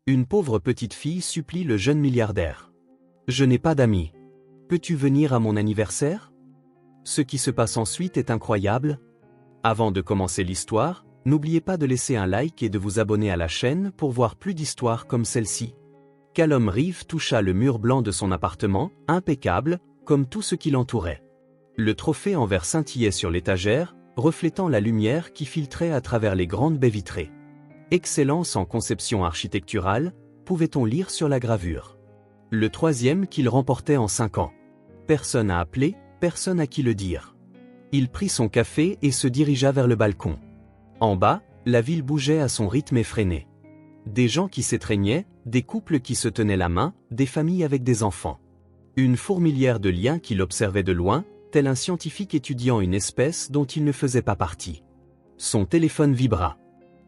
Une pauvre petite fille supplie le jeune milliardaire. « Je n'ai pas d'amis. Peux-tu venir à mon anniversaire ?» Ce qui se passe ensuite est incroyable. Avant de commencer l'histoire, n'oubliez pas de laisser un like et de vous abonner à la chaîne pour voir plus d'histoires comme celle-ci. Callum Reeve toucha le mur blanc de son appartement, impeccable, comme tout ce qui l'entourait. Le trophée en verre scintillait sur l'étagère, reflétant la lumière qui filtrait à travers les grandes baies vitrées. Excellence en conception architecturale, pouvait-on lire sur la gravure. Le troisième qu'il remportait en 5 ans. Personne à appeler, personne à qui le dire. Il prit son café et se dirigea vers le balcon. En bas, la ville bougeait à son rythme effréné. Des gens qui s'étreignaient, des couples qui se tenaient la main, des familles avec des enfants. Une fourmilière de liens qui l'observaient de loin, tel un scientifique étudiant une espèce dont il ne faisait pas partie. Son téléphone vibra.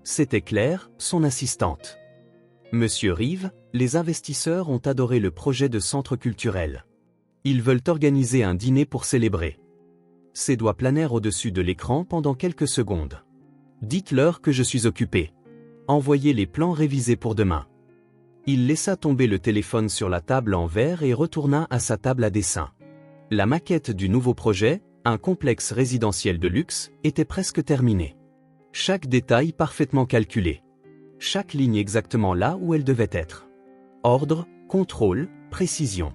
C'était Claire, son assistante. Monsieur Reeve, les investisseurs ont adoré le projet de centre culturel. Ils veulent organiser un dîner pour célébrer. Ses doigts planèrent au-dessus de l'écran pendant quelques secondes. Dites-leur que je suis occupé. Envoyez les plans révisés pour demain. Il laissa tomber le téléphone sur la table en verre et retourna à sa table à dessin. La maquette du nouveau projet, un complexe résidentiel de luxe, était presque terminée. Chaque détail parfaitement calculé. Chaque ligne exactement là où elle devait être. Ordre, contrôle, précision.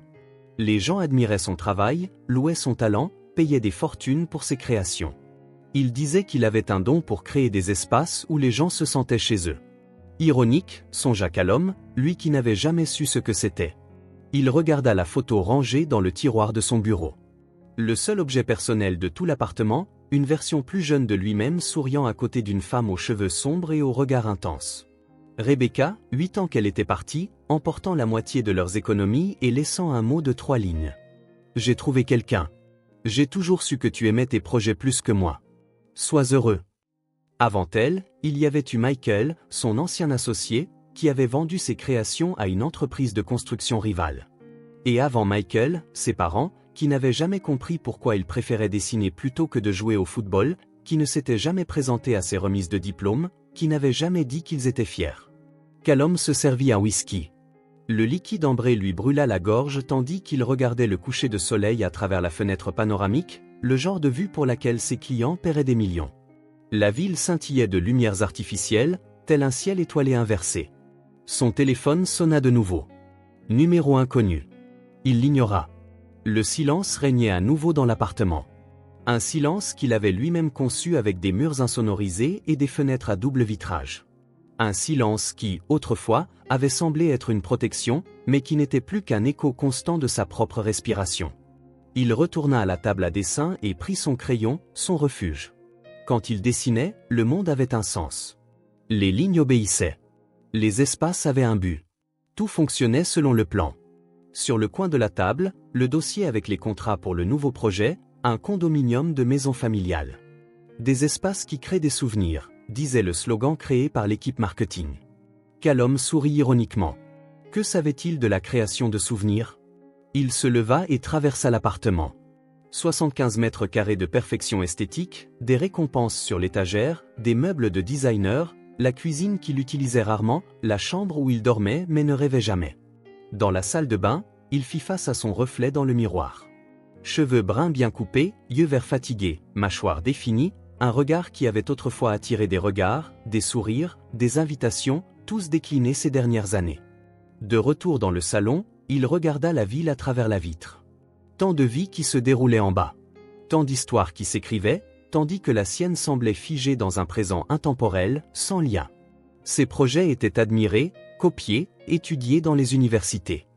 Les gens admiraient son travail, louaient son talent, payaient des fortunes pour ses créations. Il disait qu'il avait un don pour créer des espaces où les gens se sentaient chez eux. Ironique, songea Callum, lui qui n'avait jamais su ce que c'était. Il regarda la photo rangée dans le tiroir de son bureau. Le seul objet personnel de tout l'appartement, une version plus jeune de lui-même souriant à côté d'une femme aux cheveux sombres et au regard intense. Rebecca, 8 ans qu'elle était partie, emportant la moitié de leurs économies et laissant un mot de 3 lignes. « J'ai trouvé quelqu'un. J'ai toujours su que tu aimais tes projets plus que moi. Sois heureux. » Avant elle, il y avait eu Michael, son ancien associé, qui avait vendu ses créations à une entreprise de construction rivale. Et avant Michael, ses parents, qui n'avaient jamais compris pourquoi il préférait dessiner plutôt que de jouer au football, qui ne s'étaient jamais présentés à ses remises de diplôme, qui n'avaient jamais dit qu'ils étaient fiers. Callum se servit un whisky. Le liquide ambré lui brûla la gorge tandis qu'il regardait le coucher de soleil à travers la fenêtre panoramique, le genre de vue pour laquelle ses clients paieraient des millions. La ville scintillait de lumières artificielles, tel un ciel étoilé inversé. Son téléphone sonna de nouveau. Numéro inconnu. Il l'ignora. Le silence régnait à nouveau dans l'appartement. Un silence qu'il avait lui-même conçu avec des murs insonorisés et des fenêtres à double vitrage. Un silence qui, autrefois, avait semblé être une protection, mais qui n'était plus qu'un écho constant de sa propre respiration. Il retourna à la table à dessin et prit son crayon, son refuge. Quand il dessinait, le monde avait un sens. Les lignes obéissaient. Les espaces avaient un but. Tout fonctionnait selon le plan. Sur le coin de la table, le dossier avec les contrats pour le nouveau projet, un condominium de maisons familiales. Des espaces qui créent des souvenirs, disait le slogan créé par l'équipe marketing. Callum sourit ironiquement. Que savait-il de la création de souvenirs? Il se leva et traversa l'appartement. 75 mètres carrés de perfection esthétique, des récompenses sur l'étagère, des meubles de designer, la cuisine qu'il utilisait rarement, la chambre où il dormait mais ne rêvait jamais. Dans la salle de bain, il fit face à son reflet dans le miroir. Cheveux bruns bien coupés, yeux verts fatigués, mâchoire définie, un regard qui avait autrefois attiré des regards, des sourires, des invitations, tous déclinés ces dernières années. De retour dans le salon, il regarda la ville à travers la vitre. Tant de vies qui se déroulaient en bas. Tant d'histoires qui s'écrivaient, tandis que la sienne semblait figée dans un présent intemporel, sans lien. Ses projets étaient admirés, copiés, étudiés dans les universités.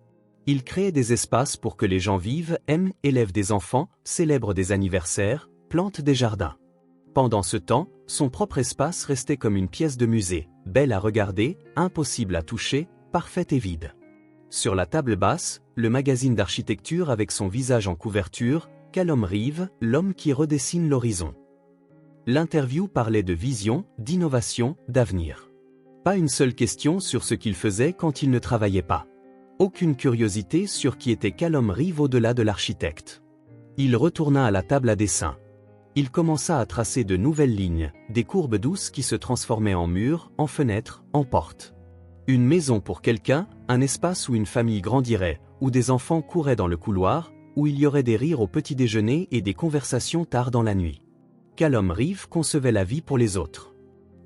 Il créait des espaces pour que les gens vivent, aiment, élèvent des enfants, célèbrent des anniversaires, plantent des jardins. Pendant ce temps, son propre espace restait comme une pièce de musée, belle à regarder, impossible à toucher, parfaite et vide. Sur la table basse, le magazine d'architecture avec son visage en couverture, Callum Reeve, l'homme qui redessine l'horizon. L'interview parlait de vision, d'innovation, d'avenir. Pas une seule question sur ce qu'il faisait quand il ne travaillait pas. Aucune curiosité sur qui était Callum Reeve au-delà de l'architecte. Il retourna à la table à dessin. Il commença à tracer de nouvelles lignes, des courbes douces qui se transformaient en murs, en fenêtres, en portes. Une maison pour quelqu'un, un espace où une famille grandirait, où des enfants couraient dans le couloir, où il y aurait des rires au petit déjeuner et des conversations tard dans la nuit. Callum Reeve concevait la vie pour les autres.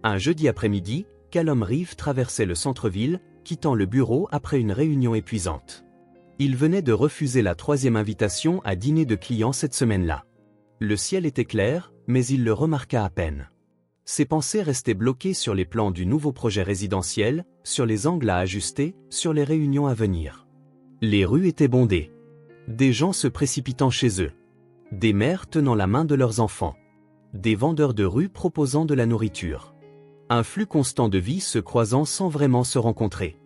Un jeudi après-midi, Callum Reeve traversait le centre-ville, quittant le bureau après une réunion épuisante. Il venait de refuser la 3e invitation à dîner de clients cette semaine-là. Le ciel était clair, mais il le remarqua à peine. Ses pensées restaient bloquées sur les plans du nouveau projet résidentiel, sur les angles à ajuster, sur les réunions à venir. Les rues étaient bondées. Des gens se précipitant chez eux. Des mères tenant la main de leurs enfants. Des vendeurs de rue proposant de la nourriture. Un flux constant de vie se croisant sans vraiment se rencontrer.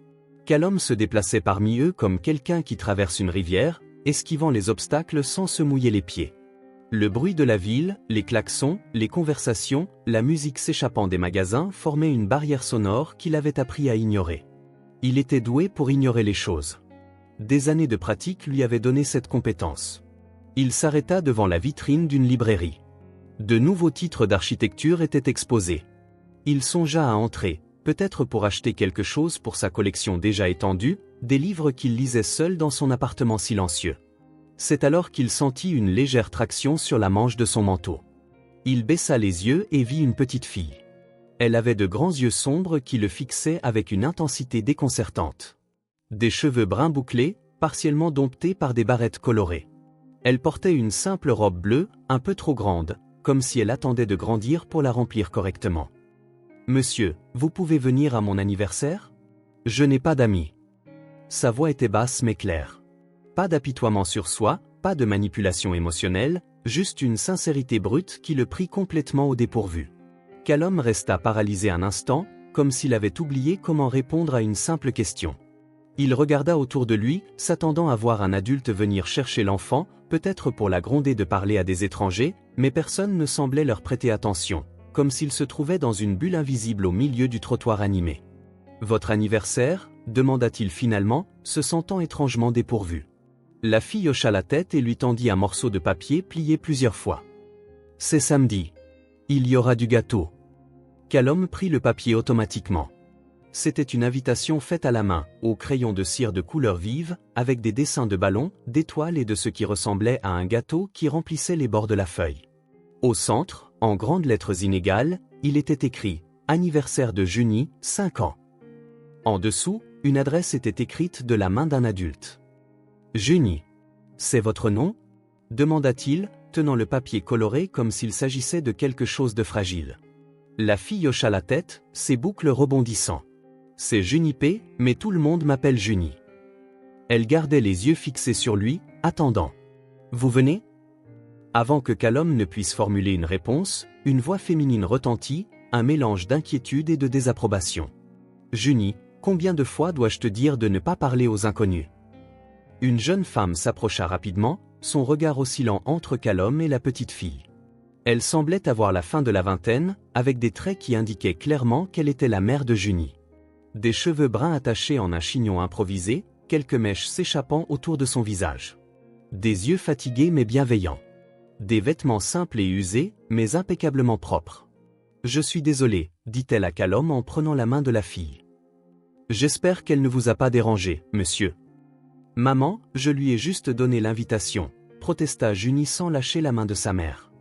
Callum se déplaçait parmi eux comme quelqu'un qui traverse une rivière, esquivant les obstacles sans se mouiller les pieds. Le bruit de la ville, les klaxons, les conversations, la musique s'échappant des magasins formaient une barrière sonore qu'il avait appris à ignorer. Il était doué pour ignorer les choses. Des années de pratique lui avaient donné cette compétence. Il s'arrêta devant la vitrine d'une librairie. De nouveaux titres d'architecture étaient exposés. Il songea à entrer, peut-être pour acheter quelque chose pour sa collection déjà étendue, des livres qu'il lisait seul dans son appartement silencieux. C'est alors qu'il sentit une légère traction sur la manche de son manteau. Il baissa les yeux et vit une petite fille. Elle avait de grands yeux sombres qui le fixaient avec une intensité déconcertante. Des cheveux bruns bouclés, partiellement domptés par des barrettes colorées. Elle portait une simple robe bleue, un peu trop grande, comme si elle attendait de grandir pour la remplir correctement. « Monsieur, vous pouvez venir à mon anniversaire ? Je n'ai pas d'amis. » Sa voix était basse mais claire. Pas d'apitoiement sur soi, pas de manipulation émotionnelle, juste une sincérité brute qui le prit complètement au dépourvu. Callum resta paralysé un instant, comme s'il avait oublié comment répondre à une simple question. Il regarda autour de lui, s'attendant à voir un adulte venir chercher l'enfant, peut-être pour la gronder de parler à des étrangers, mais personne ne semblait leur prêter attention, comme s'il se trouvait dans une bulle invisible au milieu du trottoir animé. « Votre anniversaire ?» demanda-t-il finalement, se sentant étrangement dépourvu. La fille hocha la tête et lui tendit un morceau de papier plié plusieurs fois. « C'est samedi. Il y aura du gâteau. » Callum prit le papier automatiquement. C'était une invitation faite à la main, au crayon de cire de couleur vive, avec des dessins de ballons, d'étoiles et de ce qui ressemblait à un gâteau qui remplissait les bords de la feuille. Au centre, en grandes lettres inégales, il était écrit « Anniversaire de Junie, 5 ans ». En dessous, une adresse était écrite de la main d'un adulte. « Junie. C'est votre nom ?» demanda-t-il, tenant le papier coloré comme s'il s'agissait de quelque chose de fragile. La fille hocha la tête, ses boucles rebondissant. « C'est Junipé, mais tout le monde m'appelle Junie. » Elle gardait les yeux fixés sur lui, attendant. « Vous venez ?» Avant que Callum ne puisse formuler une réponse, une voix féminine retentit, un mélange d'inquiétude et de désapprobation. « Junie, combien de fois dois-je te dire de ne pas parler aux inconnus ?» Une jeune femme s'approcha rapidement, son regard oscillant entre Callum et la petite fille. Elle semblait avoir la fin de la vingtaine, avec des traits qui indiquaient clairement qu'elle était la mère de Junie. Des cheveux bruns attachés en un chignon improvisé, quelques mèches s'échappant autour de son visage. Des yeux fatigués mais bienveillants. Des vêtements simples et usés, mais impeccablement propres. « Je suis désolée, » dit-elle à Callum en prenant la main de la fille. « J'espère qu'elle ne vous a pas dérangé, monsieur. »« Maman, je lui ai juste donné l'invitation, » protesta Junie sans lâcher la main de sa mère.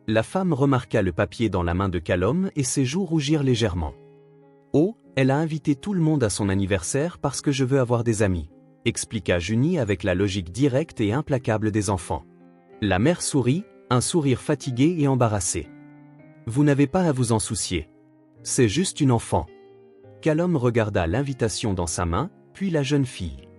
La femme remarqua le papier dans la main de Callum et ses joues rougirent légèrement. « Oh, elle a invité tout le monde à son anniversaire parce que je veux avoir des amis, » expliqua Junie avec la logique directe et implacable des enfants. La mère sourit, un sourire fatigué et embarrassé. « Vous n'avez pas à vous en soucier. C'est juste une enfant. » Callum regarda l'invitation dans sa main, puis la jeune fille.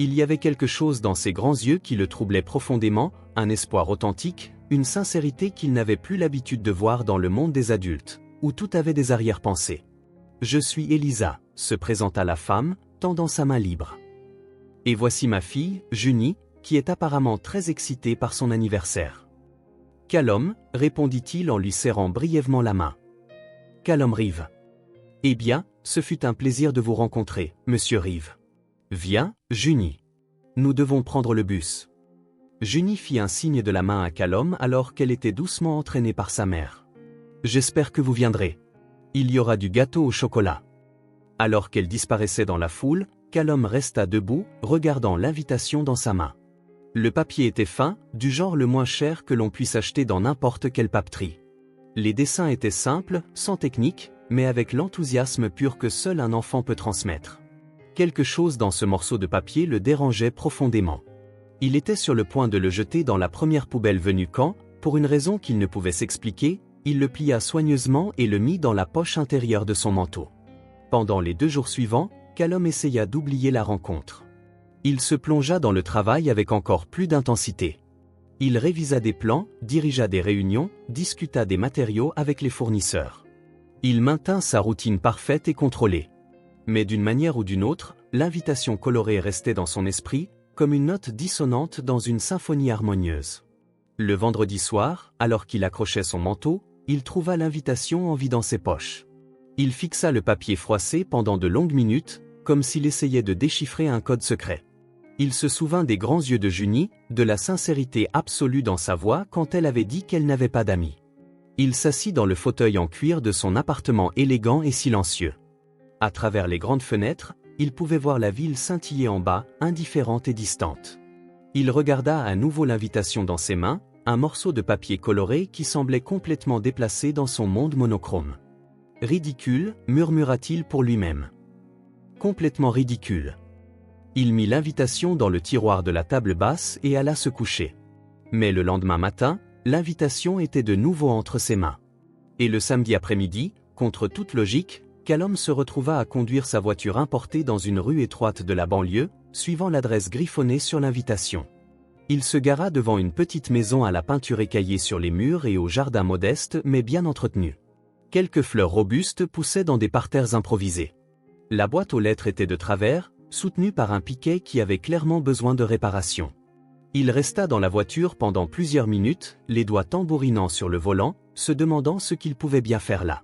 Il y avait quelque chose dans ses grands yeux qui le troublait profondément, un espoir authentique, une sincérité qu'il n'avait plus l'habitude de voir dans le monde des adultes, où tout avait des arrière-pensées. « Je suis Elisa », se présenta la femme, tendant sa main libre. « Et voici ma fille, Junie, qui est apparemment très excitée par son anniversaire. »« Callum », répondit-il en lui serrant brièvement la main. « Callum Reeve. »« Eh bien, ce fut un plaisir de vous rencontrer, monsieur Reeve. »« Viens, Junie. Nous devons prendre le bus. » Junie fit un signe de la main à Callum alors qu'elle était doucement entraînée par sa mère. « J'espère que vous viendrez. Il y aura du gâteau au chocolat. » Alors qu'elle disparaissait dans la foule, Callum resta debout, regardant l'invitation dans sa main. Le papier était fin, du genre le moins cher que l'on puisse acheter dans n'importe quelle papeterie. Les dessins étaient simples, sans technique, mais avec l'enthousiasme pur que seul un enfant peut transmettre. Quelque chose dans ce morceau de papier le dérangeait profondément. Il était sur le point de le jeter dans la première poubelle venue quand, pour une raison qu'il ne pouvait s'expliquer, il le plia soigneusement et le mit dans la poche intérieure de son manteau. Pendant les 2 jours suivants, Callum essaya d'oublier la rencontre. Il se plongea dans le travail avec encore plus d'intensité. Il révisa des plans, dirigea des réunions, discuta des matériaux avec les fournisseurs. Il maintint sa routine parfaite et contrôlée. Mais d'une manière ou d'une autre, l'invitation colorée restait dans son esprit, comme une note dissonante dans une symphonie harmonieuse. Le vendredi soir, alors qu'il accrochait son manteau, il trouva l'invitation en vidant ses poches. Il fixa le papier froissé pendant de longues minutes, comme s'il essayait de déchiffrer un code secret. Il se souvint des grands yeux de Junie, de la sincérité absolue dans sa voix quand elle avait dit qu'elle n'avait pas d'amis. Il s'assit dans le fauteuil en cuir de son appartement élégant et silencieux. À travers les grandes fenêtres, il pouvait voir la ville scintiller en bas, indifférente et distante. Il regarda à nouveau l'invitation dans ses mains, un morceau de papier coloré qui semblait complètement déplacé dans son monde monochrome. « Ridicule », murmura-t-il pour lui-même. Complètement ridicule. Il mit l'invitation dans le tiroir de la table basse et alla se coucher. Mais le lendemain matin, l'invitation était de nouveau entre ses mains. Et le samedi après-midi, contre toute logique, Callum se retrouva à conduire sa voiture importée dans une rue étroite de la banlieue, suivant l'adresse griffonnée sur l'invitation. Il se gara devant une petite maison à la peinture écaillée sur les murs et au jardin modeste mais bien entretenu. Quelques fleurs robustes poussaient dans des parterres improvisés. La boîte aux lettres était de travers, soutenue par un piquet qui avait clairement besoin de réparation. Il resta dans la voiture pendant plusieurs minutes, les doigts tambourinant sur le volant, se demandant ce qu'il pouvait bien faire là.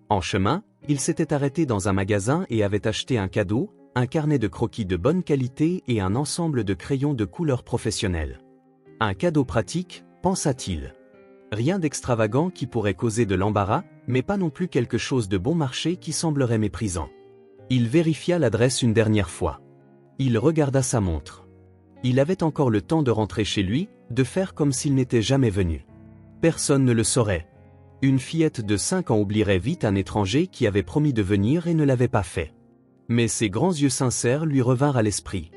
En chemin, il s'était arrêté dans un magasin et avait acheté un cadeau, un carnet de croquis de bonne qualité et un ensemble de crayons de couleur professionnelle. Un cadeau pratique, pensa-t-il. Rien d'extravagant qui pourrait causer de l'embarras, mais pas non plus quelque chose de bon marché qui semblerait méprisant. Il vérifia l'adresse une dernière fois. Il regarda sa montre. Il avait encore le temps de rentrer chez lui, de faire comme s'il n'était jamais venu. Personne ne le saurait. Une fillette de 5 ans oublierait vite un étranger qui avait promis de venir et ne l'avait pas fait. Mais ses grands yeux sincères lui revinrent à l'esprit.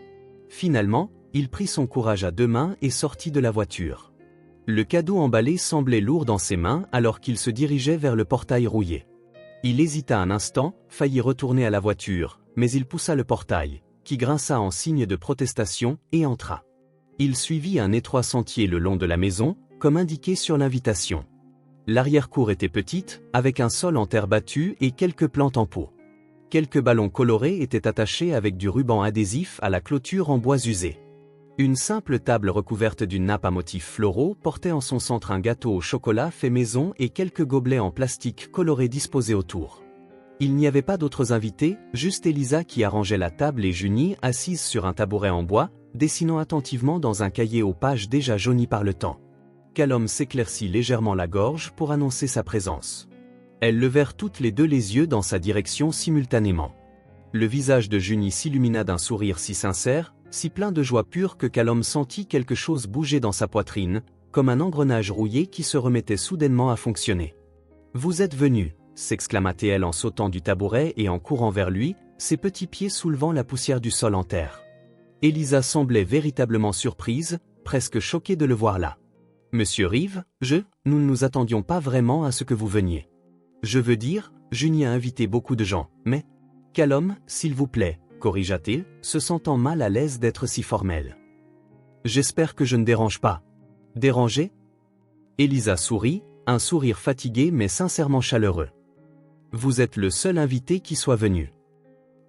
Finalement, il prit son courage à 2 mains et sortit de la voiture. Le cadeau emballé semblait lourd dans ses mains alors qu'il se dirigeait vers le portail rouillé. Il hésita un instant, faillit retourner à la voiture, mais il poussa le portail, qui grinça en signe de protestation, et entra. Il suivit un étroit sentier le long de la maison, comme indiqué sur l'invitation. L'arrière-cour était petite, avec un sol en terre battue et quelques plantes en pot. Quelques ballons colorés étaient attachés avec du ruban adhésif à la clôture en bois usé. Une simple table recouverte d'une nappe à motifs floraux portait en son centre un gâteau au chocolat fait maison et quelques gobelets en plastique colorés disposés autour. Il n'y avait pas d'autres invités, juste Elisa qui arrangeait la table et Junie assise sur un tabouret en bois, dessinant attentivement dans un cahier aux pages déjà jaunies par le temps. Callum s'éclaircit légèrement la gorge pour annoncer sa présence. Elles levèrent toutes les deux les yeux dans sa direction simultanément. Le visage de Junie s'illumina d'un sourire si sincère, si plein de joie pure que Callum sentit quelque chose bouger dans sa poitrine, comme un engrenage rouillé qui se remettait soudainement à fonctionner. « Vous êtes venu !» s'exclama-t-elle en sautant du tabouret et en courant vers lui, ses petits pieds soulevant la poussière du sol en terre. Elisa semblait véritablement surprise, presque choquée de le voir là. « Monsieur Reeve, nous ne nous attendions pas vraiment à ce que vous veniez. Je veux dire, Junie a invité beaucoup de gens, mais... » « Callum, s'il vous plaît, corrigea-t-il, se sentant mal à l'aise d'être si formel. « J'espère que je ne dérange pas. »« Déranger ?» Elisa sourit, un sourire fatigué mais sincèrement chaleureux. « Vous êtes le seul invité qui soit venu. »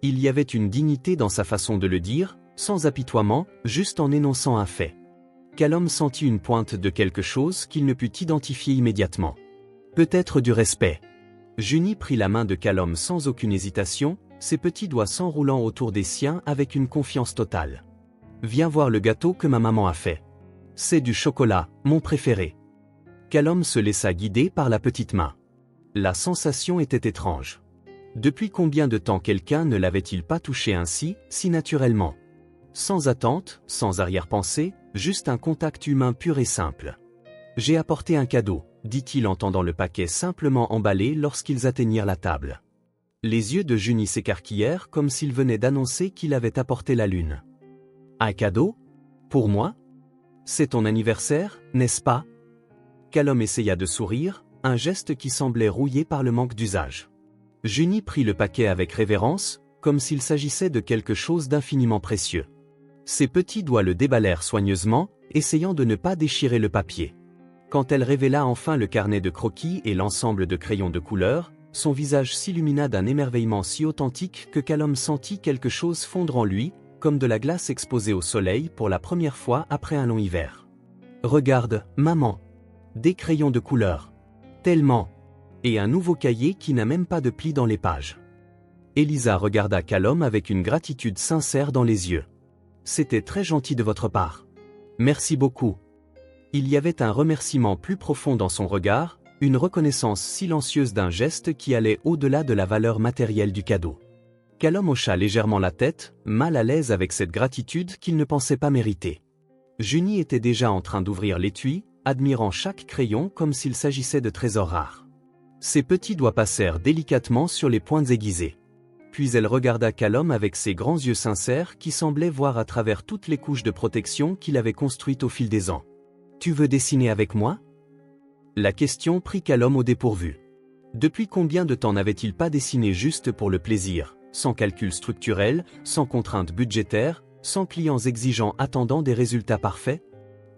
Il y avait une dignité dans sa façon de le dire, sans apitoiement, juste en énonçant un fait. Callum sentit une pointe de quelque chose qu'il ne put identifier immédiatement. Peut-être du respect. Junie prit la main de Callum sans aucune hésitation, ses petits doigts s'enroulant autour des siens avec une confiance totale. « Viens voir le gâteau que ma maman a fait. C'est du chocolat, mon préféré. » Callum se laissa guider par la petite main. La sensation était étrange. Depuis combien de temps quelqu'un ne l'avait-il pas touché ainsi, si naturellement? Sans attente, sans arrière-pensée, juste un contact humain pur et simple. J'ai apporté un cadeau, dit-il en tendant le paquet simplement emballé lorsqu'ils atteignirent la table. Les yeux de Junie s'écarquillèrent comme s'il venait d'annoncer qu'il avait apporté la lune. Un cadeau? Pour moi? C'est ton anniversaire, n'est-ce pas? Callum essaya de sourire, un geste qui semblait rouillé par le manque d'usage. Junie prit le paquet avec révérence, comme s'il s'agissait de quelque chose d'infiniment précieux. Ses petits doigts le déballèrent soigneusement, essayant de ne pas déchirer le papier. Quand elle révéla enfin le carnet de croquis et l'ensemble de crayons de couleur, son visage s'illumina d'un émerveillement si authentique que Callum sentit quelque chose fondre en lui, comme de la glace exposée au soleil pour la première fois après un long hiver. « Regarde, maman. Des crayons de couleur. Tellement. Et un nouveau cahier qui n'a même pas de plis dans les pages. » Elisa regarda Callum avec une gratitude sincère dans les yeux. « C'était très gentil de votre part. Merci beaucoup. » Il y avait un remerciement plus profond dans son regard, une reconnaissance silencieuse d'un geste qui allait au-delà de la valeur matérielle du cadeau. Callum hocha légèrement la tête, mal à l'aise avec cette gratitude qu'il ne pensait pas mériter. Junie était déjà en train d'ouvrir l'étui, admirant chaque crayon comme s'il s'agissait de trésors rares. Ses petits doigts passèrent délicatement sur les pointes aiguisées. Puis elle regarda Callum avec ses grands yeux sincères qui semblaient voir à travers toutes les couches de protection qu'il avait construites au fil des ans. « Tu veux dessiner avec moi ?» La question prit Callum au dépourvu. Depuis combien de temps n'avait-il pas dessiné juste pour le plaisir, sans calcul structurel, sans contraintes budgétaires, sans clients exigeants attendant des résultats parfaits?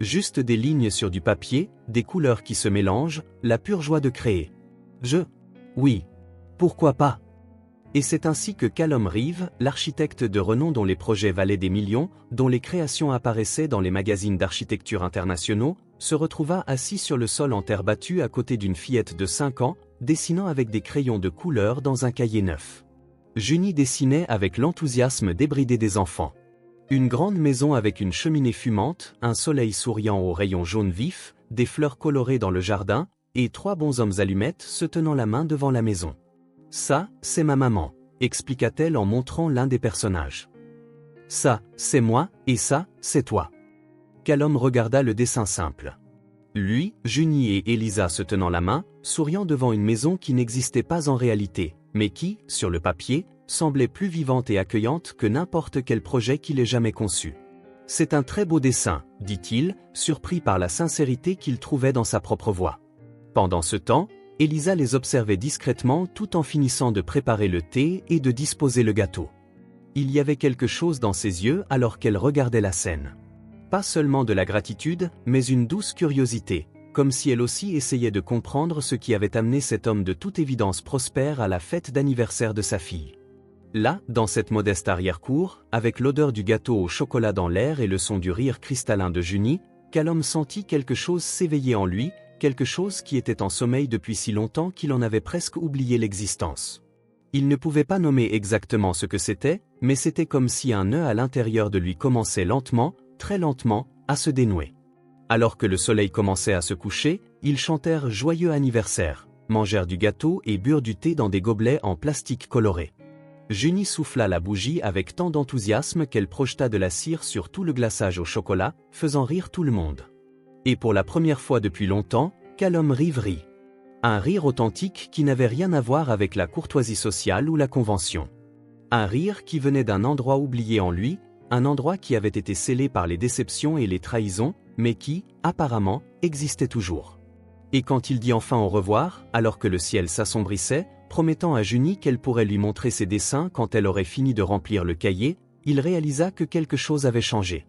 Juste des lignes sur du papier, des couleurs qui se mélangent, la pure joie de créer. Oui. Pourquoi pas? Et c'est ainsi que Callum Reeve, l'architecte de renom dont les projets valaient des millions, dont les créations apparaissaient dans les magazines d'architecture internationaux, se retrouva assis sur le sol en terre battue à côté d'une fillette de 5 ans, dessinant avec des crayons de couleur dans un cahier neuf. Junie dessinait avec l'enthousiasme débridé des enfants. Une grande maison avec une cheminée fumante, un soleil souriant aux rayons jaunes vifs, des fleurs colorées dans le jardin, et 3 bonshommes allumettes se tenant la main devant la maison. « Ça, c'est ma maman », expliqua-t-elle en montrant l'un des personnages. « Ça, c'est moi, et ça, c'est toi. » Callum regarda le dessin simple. Lui, Junie et Elisa se tenant la main, souriant devant une maison qui n'existait pas en réalité, mais qui, sur le papier, semblait plus vivante et accueillante que n'importe quel projet qu'il ait jamais conçu. « C'est un très beau dessin, » dit-il, surpris par la sincérité qu'il trouvait dans sa propre voix. Pendant ce temps, Elisa les observait discrètement tout en finissant de préparer le thé et de disposer le gâteau. Il y avait quelque chose dans ses yeux alors qu'elle regardait la scène. Pas seulement de la gratitude, mais une douce curiosité, comme si elle aussi essayait de comprendre ce qui avait amené cet homme de toute évidence prospère à la fête d'anniversaire de sa fille. Là, dans cette modeste arrière-cour, avec l'odeur du gâteau au chocolat dans l'air et le son du rire cristallin de Junie, Callum sentit quelque chose s'éveiller en lui, quelque chose qui était en sommeil depuis si longtemps qu'il en avait presque oublié l'existence. Il ne pouvait pas nommer exactement ce que c'était, mais c'était comme si un nœud à l'intérieur de lui commençait lentement, très lentement, à se dénouer. Alors que le soleil commençait à se coucher, ils chantèrent « Joyeux anniversaire », mangèrent du gâteau et burent du thé dans des gobelets en plastique coloré. Junie souffla la bougie avec tant d'enthousiasme qu'elle projeta de la cire sur tout le glaçage au chocolat, faisant rire tout le monde. Et pour la première fois depuis longtemps, Callum Reeve rit. Un rire authentique qui n'avait rien à voir avec la courtoisie sociale ou la convention. Un rire qui venait d'un endroit oublié en lui, un endroit qui avait été scellé par les déceptions et les trahisons, mais qui, apparemment, existait toujours. Et quand il dit enfin au revoir, alors que le ciel s'assombrissait, promettant à Junie qu'elle pourrait lui montrer ses dessins quand elle aurait fini de remplir le cahier, il réalisa que quelque chose avait changé.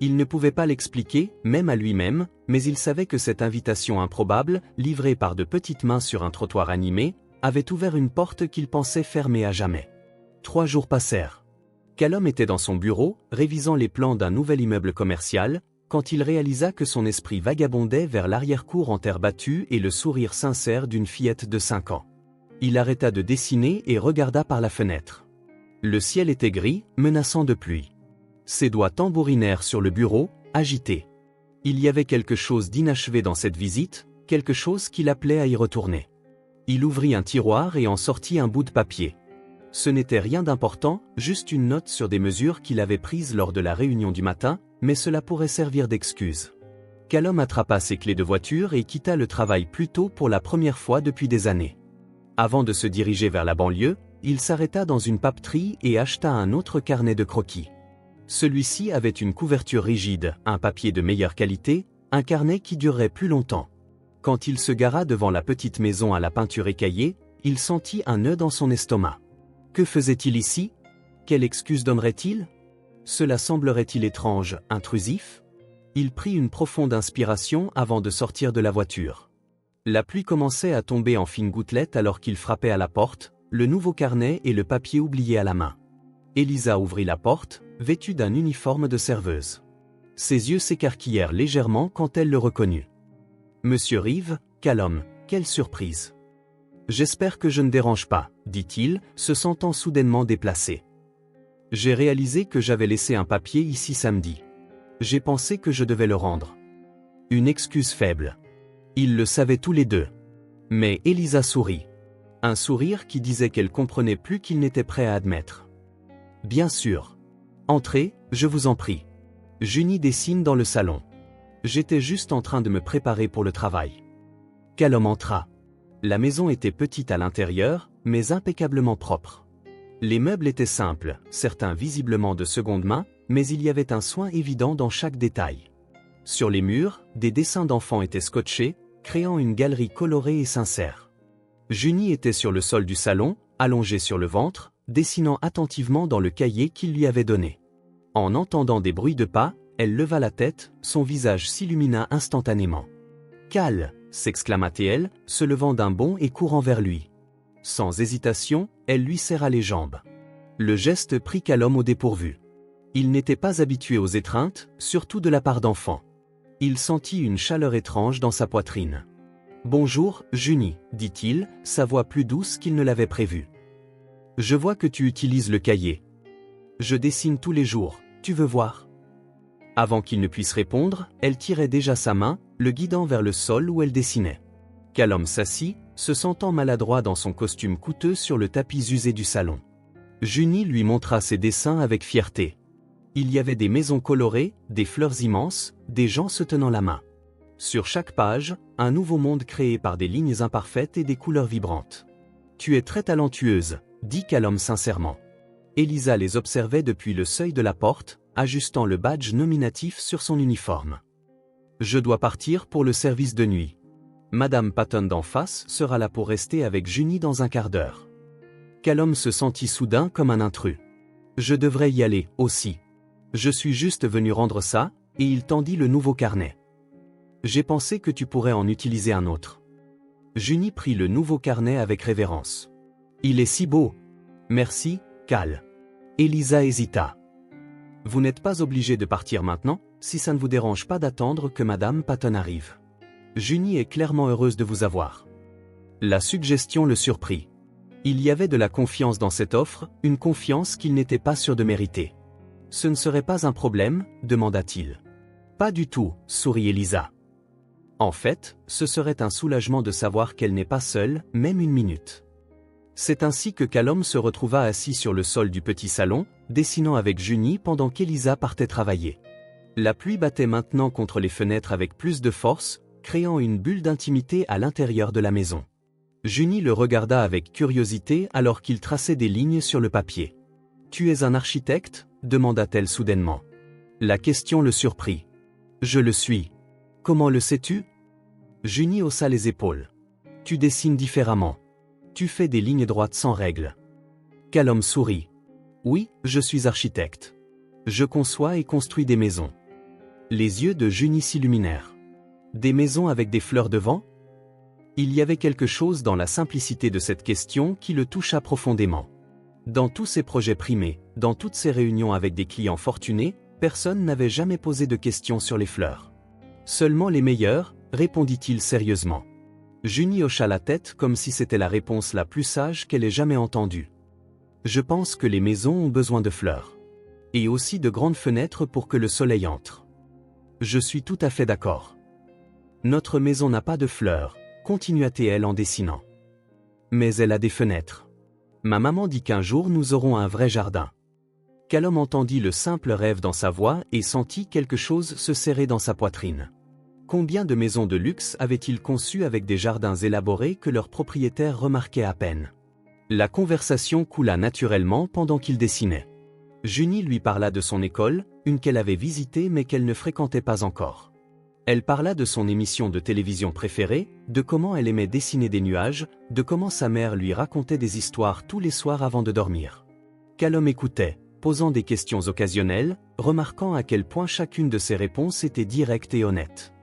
Il ne pouvait pas l'expliquer, même à lui-même, mais il savait que cette invitation improbable, livrée par de petites mains sur un trottoir animé, avait ouvert une porte qu'il pensait fermer à jamais. 3 jours passèrent. Callum était dans son bureau, révisant les plans d'un nouvel immeuble commercial, quand il réalisa que son esprit vagabondait vers l'arrière-cour en terre battue et le sourire sincère d'une fillette de 5 ans. Il arrêta de dessiner et regarda par la fenêtre. Le ciel était gris, menaçant de pluie. Ses doigts tambourinèrent sur le bureau, agités. Il y avait quelque chose d'inachevé dans cette visite, quelque chose qui l'appelait à y retourner. Il ouvrit un tiroir et en sortit un bout de papier, Ce n'était rien d'important, juste une note sur des mesures qu'il avait prises lors de la réunion du matin, mais cela pourrait servir d'excuse. Callum attrapa ses clés de voiture et quitta le travail plus tôt pour la première fois depuis des années. Avant de se diriger vers la banlieue, il s'arrêta dans une papeterie et acheta un autre carnet de croquis. Celui-ci avait une couverture rigide, un papier de meilleure qualité, un carnet qui durerait plus longtemps. Quand il se gara devant la petite maison à la peinture écaillée, il sentit un nœud dans son estomac. Que faisait-il ici? Quelle excuse donnerait-il? Cela semblerait-il étrange, intrusif? Il prit une profonde inspiration avant de sortir de la voiture. La pluie commençait à tomber en fines gouttelettes alors qu'il frappait à la porte, le nouveau carnet et le papier oublié à la main. Elisa ouvrit la porte, vêtue d'un uniforme de serveuse. Ses yeux s'écarquillèrent légèrement quand elle le reconnut. « Monsieur Reeve, Callum, quelle surprise !»« J'espère que je ne dérange pas, » dit-il, se sentant soudainement déplacé. « J'ai réalisé que j'avais laissé un papier ici samedi. J'ai pensé que je devais le rendre. » Une excuse faible. Ils le savaient tous les deux. Mais Elisa sourit. Un sourire qui disait qu'elle comprenait plus qu'il n'était prêt à admettre. « Bien sûr. Entrez, je vous en prie. » Junie dessine dans le salon. J'étais juste en train de me préparer pour le travail. Callum entra. La maison était petite à l'intérieur, mais impeccablement propre. Les meubles étaient simples, certains visiblement de seconde main, mais il y avait un soin évident dans chaque détail. Sur les murs, des dessins d'enfants étaient scotchés, créant une galerie colorée et sincère. Junie était sur le sol du salon, allongée sur le ventre, dessinant attentivement dans le cahier qu'il lui avait donné. En entendant des bruits de pas, elle leva la tête, son visage s'illumina instantanément. « Cal !» s'exclama-t-elle, se levant d'un bond et courant vers lui. Sans hésitation, elle lui serra les jambes. Le geste prit Callum au dépourvu. Il n'était pas habitué aux étreintes, surtout de la part d'enfants. Il sentit une chaleur étrange dans sa poitrine. « Bonjour, Junie, » dit-il, sa voix plus douce qu'il ne l'avait prévu. « Je vois que tu utilises le cahier. Je dessine tous les jours, tu veux voir ?» Avant qu'il ne puisse répondre, elle tirait déjà sa main, le guidant vers le sol où elle dessinait. Callum s'assit, se sentant maladroit dans son costume coûteux sur le tapis usé du salon. Junie lui montra ses dessins avec fierté. Il y avait des maisons colorées, des fleurs immenses, des gens se tenant la main. Sur chaque page, un nouveau monde créé par des lignes imparfaites et des couleurs vibrantes. « Tu es très talentueuse, » dit Callum sincèrement. Elisa les observait depuis le seuil de la porte, ajustant le badge nominatif sur son uniforme. « Je dois partir pour le service de nuit. Madame Patton d'en face sera là pour rester avec Junie dans un quart d'heure. » Callum se sentit soudain comme un intrus. « Je devrais y aller, aussi. Je suis juste venu rendre ça, » et il tendit le nouveau carnet. « J'ai pensé que tu pourrais en utiliser un autre. » Junie prit le nouveau carnet avec révérence. « Il est si beau. »« Merci, Cal. » Elisa hésita. « Vous n'êtes pas obligé de partir maintenant, si ça ne vous dérange pas d'attendre que Madame Patton arrive. Junie est clairement heureuse de vous avoir. » La suggestion le surprit. Il y avait de la confiance dans cette offre, une confiance qu'il n'était pas sûr de mériter. « Ce ne serait pas un problème ?» demanda-t-il. « Pas du tout, » sourit Elisa. En fait, ce serait un soulagement de savoir qu'elle n'est pas seule, même une minute. C'est ainsi que Callum se retrouva assis sur le sol du petit salon, dessinant avec Junie pendant qu'Elisa partait travailler. La pluie battait maintenant contre les fenêtres avec plus de force, créant une bulle d'intimité à l'intérieur de la maison. Junie le regarda avec curiosité alors qu'il traçait des lignes sur le papier. « Tu es un architecte ?» demanda-t-elle soudainement. La question le surprit. « Je le suis. Comment le sais-tu » Junie haussa les épaules. « Tu dessines différemment. Tu fais des lignes droites sans règles. » Callum sourit. « Oui, je suis architecte. Je conçois et construis des maisons. » Les yeux de Junie s'illuminèrent. « Des maisons avec des fleurs devant ?» Il y avait quelque chose dans la simplicité de cette question qui le toucha profondément. Dans tous ses projets primés, dans toutes ses réunions avec des clients fortunés, personne n'avait jamais posé de questions sur les fleurs. « Seulement les meilleures », répondit-il sérieusement. Junie hocha la tête comme si c'était la réponse la plus sage qu'elle ait jamais entendue. « Je pense que les maisons ont besoin de fleurs. Et aussi de grandes fenêtres pour que le soleil entre. Je suis tout à fait d'accord. Notre maison n'a pas de fleurs, continua-t-elle en dessinant. Mais elle a des fenêtres. Ma maman dit qu'un jour nous aurons un vrai jardin. Callum entendit le simple rêve dans sa voix et sentit quelque chose se serrer dans sa poitrine. Combien de maisons de luxe avait-il conçues avec des jardins élaborés que leurs propriétaires remarquaient à peine? La conversation coula naturellement pendant qu'il dessinait. Junie lui parla de son école, une qu'elle avait visitée mais qu'elle ne fréquentait pas encore. Elle parla de son émission de télévision préférée, de comment elle aimait dessiner des nuages, de comment sa mère lui racontait des histoires tous les soirs avant de dormir. Callum écoutait, posant des questions occasionnelles, remarquant à quel point chacune de ses réponses était directe et honnête.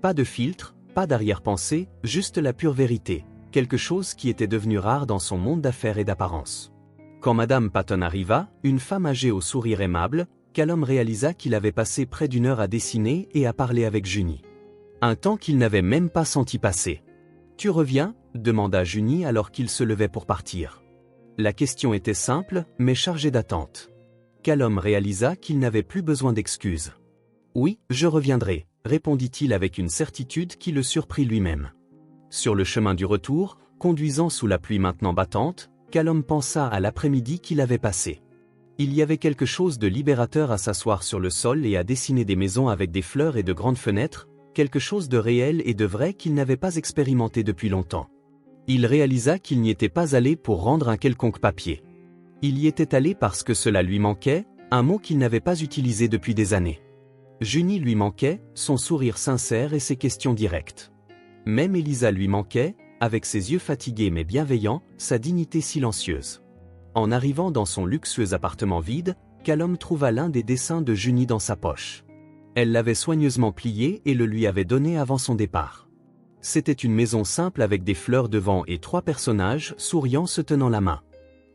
Pas de filtre, pas d'arrière-pensée, juste la pure vérité, quelque chose qui était devenu rare dans son monde d'affaires et d'apparence. Quand Madame Patton arriva, une femme âgée au sourire aimable, Callum réalisa qu'il avait passé près d'une heure à dessiner et à parler avec Junie. Un temps qu'il n'avait même pas senti passer. « Tu reviens ?» demanda Junie alors qu'il se levait pour partir. La question était simple, mais chargée d'attente. Callum réalisa qu'il n'avait plus besoin d'excuses. « Oui, je reviendrai », répondit-il avec une certitude qui le surprit lui-même. Sur le chemin du retour, conduisant sous la pluie maintenant battante, Callum pensa à l'après-midi qu'il avait passé. Il y avait quelque chose de libérateur à s'asseoir sur le sol et à dessiner des maisons avec des fleurs et de grandes fenêtres, quelque chose de réel et de vrai qu'il n'avait pas expérimenté depuis longtemps. Il réalisa qu'il n'y était pas allé pour rendre un quelconque papier. Il y était allé parce que cela lui manquait, un mot qu'il n'avait pas utilisé depuis des années. Junie lui manquait, son sourire sincère et ses questions directes. Même Elisa lui manquait, avec ses yeux fatigués mais bienveillants, sa dignité silencieuse. En arrivant dans son luxueux appartement vide, Callum trouva l'un des dessins de Junie dans sa poche. Elle l'avait soigneusement plié et le lui avait donné avant son départ. C'était une maison simple avec des fleurs devant et 3 personnages souriants se tenant la main.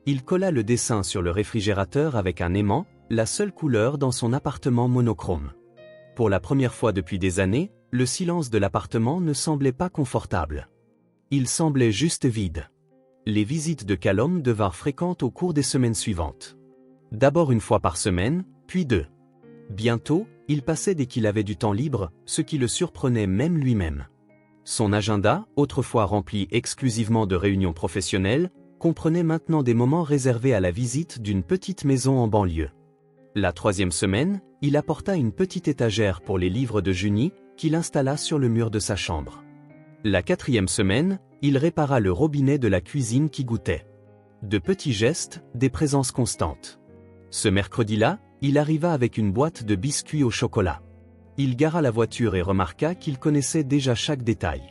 Il colla le dessin sur le réfrigérateur avec un aimant, la seule couleur dans son appartement monochrome. Pour la première fois depuis des années, le silence de l'appartement ne semblait pas confortable. Il semblait juste vide. Les visites de Callum devinrent fréquentes au cours des semaines suivantes. D'abord 1 fois par semaine, puis 2. Bientôt, il passait dès qu'il avait du temps libre, ce qui le surprenait même lui-même. Son agenda, autrefois rempli exclusivement de réunions professionnelles, comprenait maintenant des moments réservés à la visite d'une petite maison en banlieue. La 3e semaine, il apporta une petite étagère pour les livres de Junie, qu'il installa sur le mur de sa chambre. La 4e semaine, il répara le robinet de la cuisine qui goûtait. De petits gestes, des présences constantes. Ce mercredi-là, il arriva avec une boîte de biscuits au chocolat. Il gara la voiture et remarqua qu'il connaissait déjà chaque détail.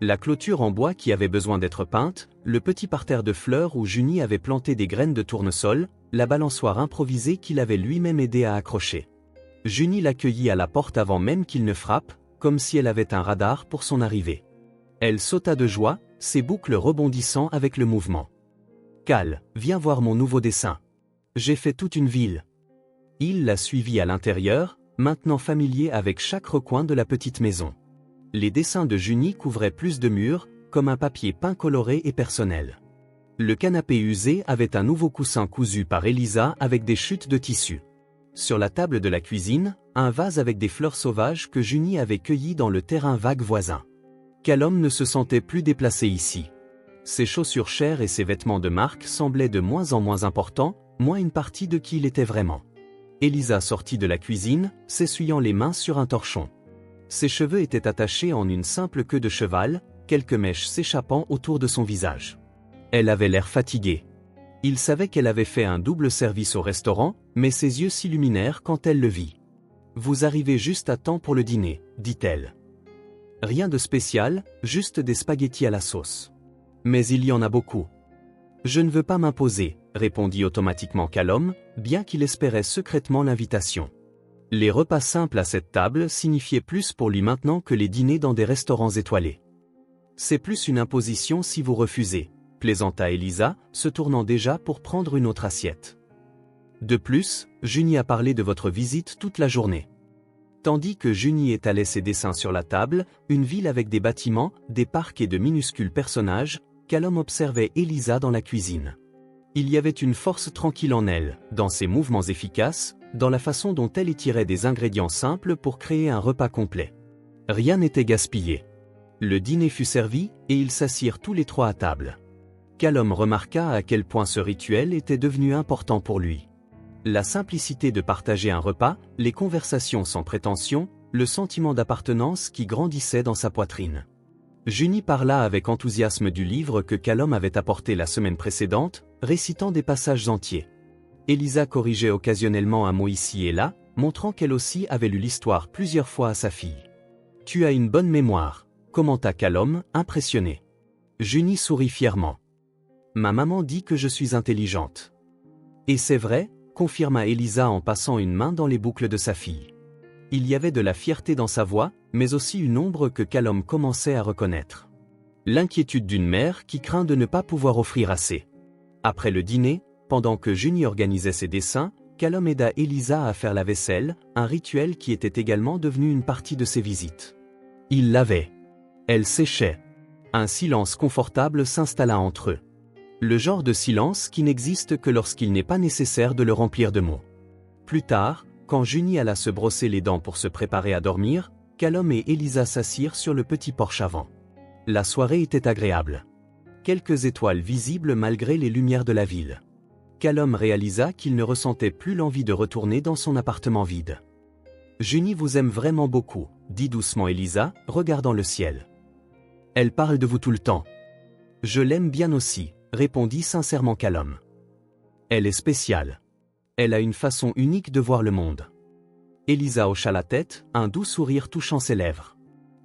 La clôture en bois qui avait besoin d'être peinte, le petit parterre de fleurs où Junie avait planté des graines de tournesol, la balançoire improvisée qu'il avait lui-même aidé à accrocher. Junie l'accueillit à la porte avant même qu'il ne frappe, comme si elle avait un radar pour son arrivée. Elle sauta de joie, ses boucles rebondissant avec le mouvement. « Cal, viens voir mon nouveau dessin. J'ai fait toute une ville. » Il la suivit à l'intérieur, maintenant familier avec chaque recoin de la petite maison. Les dessins de Junie couvraient plus de murs, comme un papier peint coloré et personnel. Le canapé usé avait un nouveau coussin cousu par Elisa avec des chutes de tissu. Sur la table de la cuisine, un vase avec des fleurs sauvages que Junie avait cueillies dans le terrain vague voisin. Callum ne se sentait plus déplacé ici. Ses chaussures chères et ses vêtements de marque semblaient de moins en moins importants, moins une partie de qui il était vraiment. Elisa sortit de la cuisine, s'essuyant les mains sur un torchon. Ses cheveux étaient attachés en une simple queue de cheval, quelques mèches s'échappant autour de son visage. Elle avait l'air fatiguée. Il savait qu'elle avait fait un double service au restaurant, mais ses yeux s'illuminèrent quand elle le vit. « Vous arrivez juste à temps pour le dîner », dit-elle. « Rien de spécial, juste des spaghettis à la sauce. Mais il y en a beaucoup. »« Je ne veux pas m'imposer », répondit automatiquement Callum, bien qu'il espérait secrètement l'invitation. Les repas simples à cette table signifiaient plus pour lui maintenant que les dîners dans des restaurants étoilés. « C'est plus une imposition si vous refusez », plaisanta Elisa, se tournant déjà pour prendre une autre assiette. De plus, Junie a parlé de votre visite toute la journée. Tandis que Junie étalait ses dessins sur la table, une ville avec des bâtiments, des parcs et de minuscules personnages, Callum observait Elisa dans la cuisine. Il y avait une force tranquille en elle, dans ses mouvements efficaces, dans la façon dont elle étirait des ingrédients simples pour créer un repas complet. Rien n'était gaspillé. Le dîner fut servi, et ils s'assirent tous les 3 à table. Callum remarqua à quel point ce rituel était devenu important pour lui. La simplicité de partager un repas, les conversations sans prétention, le sentiment d'appartenance qui grandissait dans sa poitrine. Junie parla avec enthousiasme du livre que Callum avait apporté la semaine précédente, récitant des passages entiers. Elisa corrigeait occasionnellement un mot ici et là, montrant qu'elle aussi avait lu l'histoire plusieurs fois à sa fille. « Tu as une bonne mémoire », commenta Callum, impressionné. Junie sourit fièrement. « Ma maman dit que je suis intelligente. » « Et c'est vrai », confirma Elisa en passant une main dans les boucles de sa fille. Il y avait de la fierté dans sa voix, mais aussi une ombre que Callum commençait à reconnaître. L'inquiétude d'une mère qui craint de ne pas pouvoir offrir assez. Après le dîner, pendant que Junie organisait ses dessins, Callum aida Elisa à faire la vaisselle, un rituel qui était également devenu une partie de ses visites. Il lavait. Elle séchait. Un silence confortable s'installa entre eux. Le genre de silence qui n'existe que lorsqu'il n'est pas nécessaire de le remplir de mots. Plus tard, quand Junie alla se brosser les dents pour se préparer à dormir, Callum et Elisa s'assirent sur le petit porche avant. La soirée était agréable. Quelques étoiles visibles malgré les lumières de la ville. Callum réalisa qu'il ne ressentait plus l'envie de retourner dans son appartement vide. « Junie vous aime vraiment beaucoup », dit doucement Elisa, regardant le ciel. « Elle parle de vous tout le temps. »« Je l'aime bien aussi », répondit sincèrement Callum. « Elle est spéciale. Elle a une façon unique de voir le monde. » Elisa hocha la tête, un doux sourire touchant ses lèvres.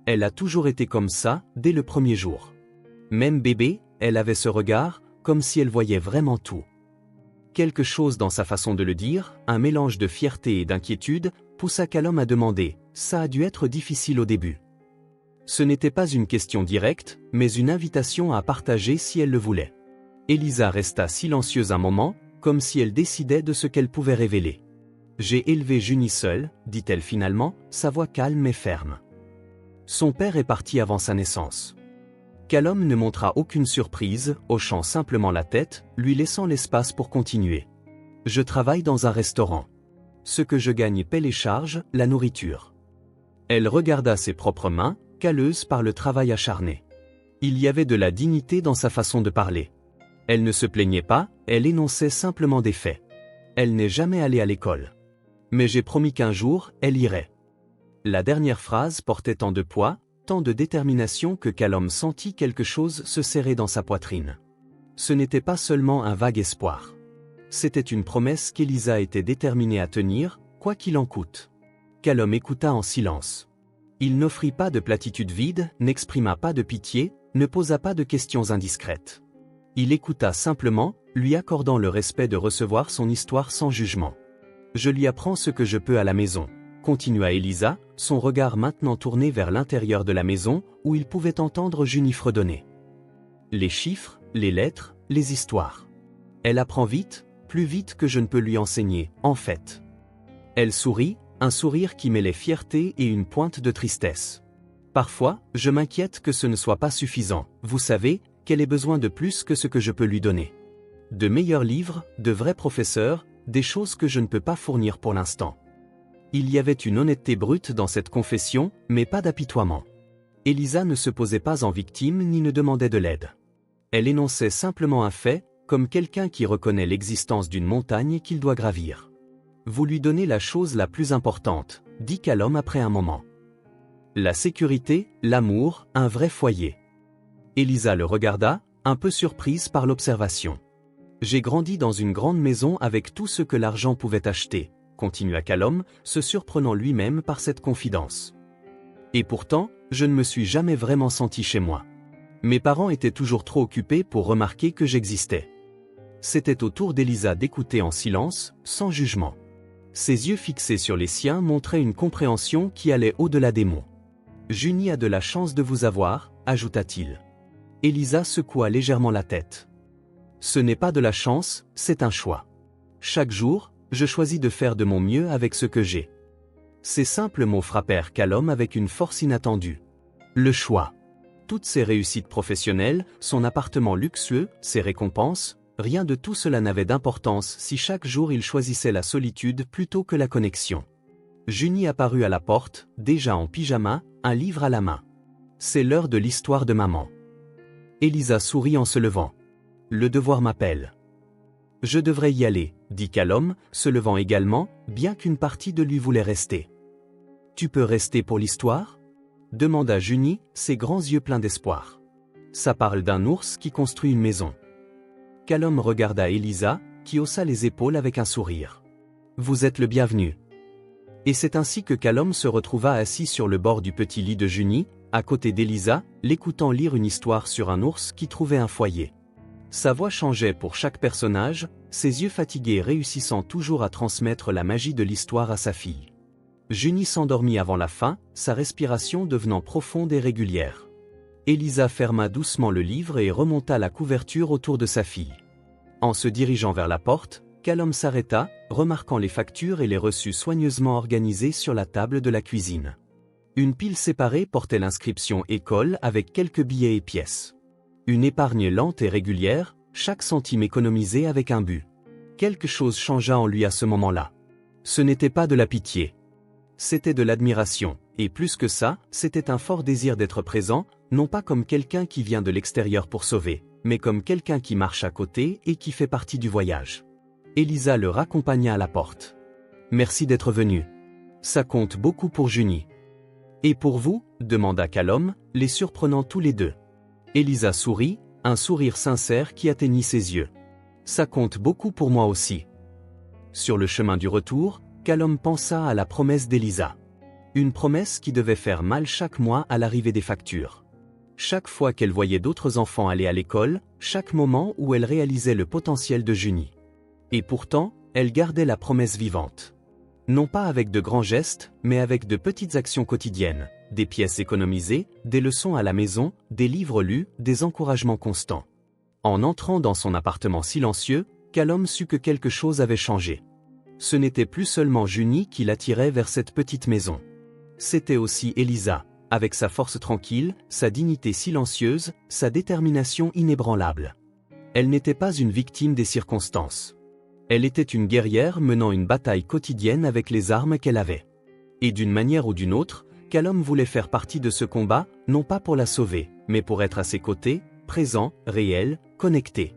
Elle a toujours été comme ça, dès le premier jour. Même bébé, elle avait ce regard, comme si elle voyait vraiment tout. Quelque chose dans sa façon de le dire, un mélange de fierté et d'inquiétude, poussa Callum à demander « Ça a dû être difficile au début. » Ce n'était pas une question directe, mais une invitation à partager si elle le voulait. Elisa resta silencieuse un moment, comme si elle décidait de ce qu'elle pouvait révéler. « J'ai élevé Junie seule, dit-elle finalement, sa voix calme et ferme. Son père est parti avant sa naissance. » Callum ne montra aucune surprise, hochant simplement la tête, lui laissant l'espace pour continuer. « Je travaille dans un restaurant. Ce que je gagne paie les charges, la nourriture. » Elle regarda ses propres mains, calleuses par le travail acharné. Il y avait de la dignité dans sa façon de parler. Elle ne se plaignait pas, elle énonçait simplement des faits. Elle n'est jamais allée à l'école. Mais j'ai promis qu'un jour, elle irait. La dernière phrase portait tant de poids, tant de détermination que Callum sentit quelque chose se serrer dans sa poitrine. Ce n'était pas seulement un vague espoir. C'était une promesse qu'Elisa était déterminée à tenir, quoi qu'il en coûte. Callum écouta en silence. Il n'offrit pas de platitudes vides, n'exprima pas de pitié, ne posa pas de questions indiscrètes. Il écouta simplement, lui accordant le respect de recevoir son histoire sans jugement. « Je lui apprends ce que je peux à la maison », continua Elisa, son regard maintenant tourné vers l'intérieur de la maison, où il pouvait entendre Junie fredonner. Les chiffres, les lettres, les histoires. Elle apprend vite, plus vite que je ne peux lui enseigner, en fait. Elle sourit, un sourire qui mêlait fierté et une pointe de tristesse. Parfois, je m'inquiète que ce ne soit pas suffisant, vous savez, qu'elle ait besoin de plus que ce que je peux lui donner. De meilleurs livres, de vrais professeurs, des choses que je ne peux pas fournir pour l'instant. Il y avait une honnêteté brute dans cette confession, mais pas d'apitoiement. Elisa ne se posait pas en victime ni ne demandait de l'aide. Elle énonçait simplement un fait, comme quelqu'un qui reconnaît l'existence d'une montagne qu'il doit gravir. Vous lui donnez la chose la plus importante, dit Callum après un moment. La sécurité, l'amour, un vrai foyer. Elisa le regarda, un peu surprise par l'observation. J'ai grandi dans une grande maison avec tout ce que l'argent pouvait acheter, continua Callum, se surprenant lui-même par cette confidence. Et pourtant, je ne me suis jamais vraiment senti chez moi. Mes parents étaient toujours trop occupés pour remarquer que j'existais. C'était au tour d'Elisa d'écouter en silence, sans jugement. Ses yeux fixés sur les siens montraient une compréhension qui allait au-delà des mots. « Junie a de la chance de vous avoir », ajouta-t-il. Elisa secoua légèrement la tête. « Ce n'est pas de la chance, c'est un choix. Chaque jour, je choisis de faire de mon mieux avec ce que j'ai. » Ces simples mots frappèrent Callum avec une force inattendue. Le choix. Toutes ses réussites professionnelles, son appartement luxueux, ses récompenses, rien de tout cela n'avait d'importance si chaque jour il choisissait la solitude plutôt que la connexion. Junie apparut à la porte, déjà en pyjama, un livre à la main. « C'est l'heure de l'histoire de maman. » Elisa sourit en se levant. « Le devoir m'appelle. Je devrais y aller, dit Calom, se levant également, bien qu'une partie de lui voulait rester. Tu peux rester pour l'histoire? Demanda Junie, ses grands yeux pleins d'espoir. Ça parle d'un ours qui construit une maison. Calom regarda Elisa, qui haussa les épaules avec un sourire. Vous êtes le bienvenu. Et c'est ainsi que Calom se retrouva assis sur le bord du petit lit de Junie, à côté d'Elisa, l'écoutant lire une histoire sur un ours qui trouvait un foyer. Sa voix changeait pour chaque personnage, ses yeux fatigués réussissant toujours à transmettre la magie de l'histoire à sa fille. Junie s'endormit avant la fin, sa respiration devenant profonde et régulière. Elisa ferma doucement le livre et remonta la couverture autour de sa fille. En se dirigeant vers la porte, Calom s'arrêta, remarquant les factures et les reçus soigneusement organisés sur la table de la cuisine. Une pile séparée portait l'inscription école avec quelques billets et pièces. Une épargne lente et régulière, chaque centime économisé avec un but. Quelque chose changea en lui à ce moment-là. Ce n'était pas de la pitié. C'était de l'admiration, et plus que ça, c'était un fort désir d'être présent, non pas comme quelqu'un qui vient de l'extérieur pour sauver, mais comme quelqu'un qui marche à côté et qui fait partie du voyage. Elisa le raccompagna à la porte. Merci d'être venu. Ça compte beaucoup pour Junie. Et pour vous? Demanda Calom, les surprenant tous les deux. Elisa sourit, un sourire sincère qui atteignit ses yeux. Ça compte beaucoup pour moi aussi. Sur le chemin du retour, Calom pensa à la promesse d'Elisa. Une promesse qui devait faire mal chaque mois à l'arrivée des factures. Chaque fois qu'elle voyait d'autres enfants aller à l'école, chaque moment où elle réalisait le potentiel de Junie. Et pourtant, elle gardait la promesse vivante. Non pas avec de grands gestes, mais avec de petites actions quotidiennes, des pièces économisées, des leçons à la maison, des livres lus, des encouragements constants. En entrant dans son appartement silencieux, Calom sut que quelque chose avait changé. Ce n'était plus seulement Junie qui l'attirait vers cette petite maison. C'était aussi Elisa, avec sa force tranquille, sa dignité silencieuse, sa détermination inébranlable. Elle n'était pas une victime des circonstances. Elle était une guerrière menant une bataille quotidienne avec les armes qu'elle avait. Et d'une manière ou d'une autre, Calom voulait faire partie de ce combat, non pas pour la sauver, mais pour être à ses côtés, présent, réel, connecté.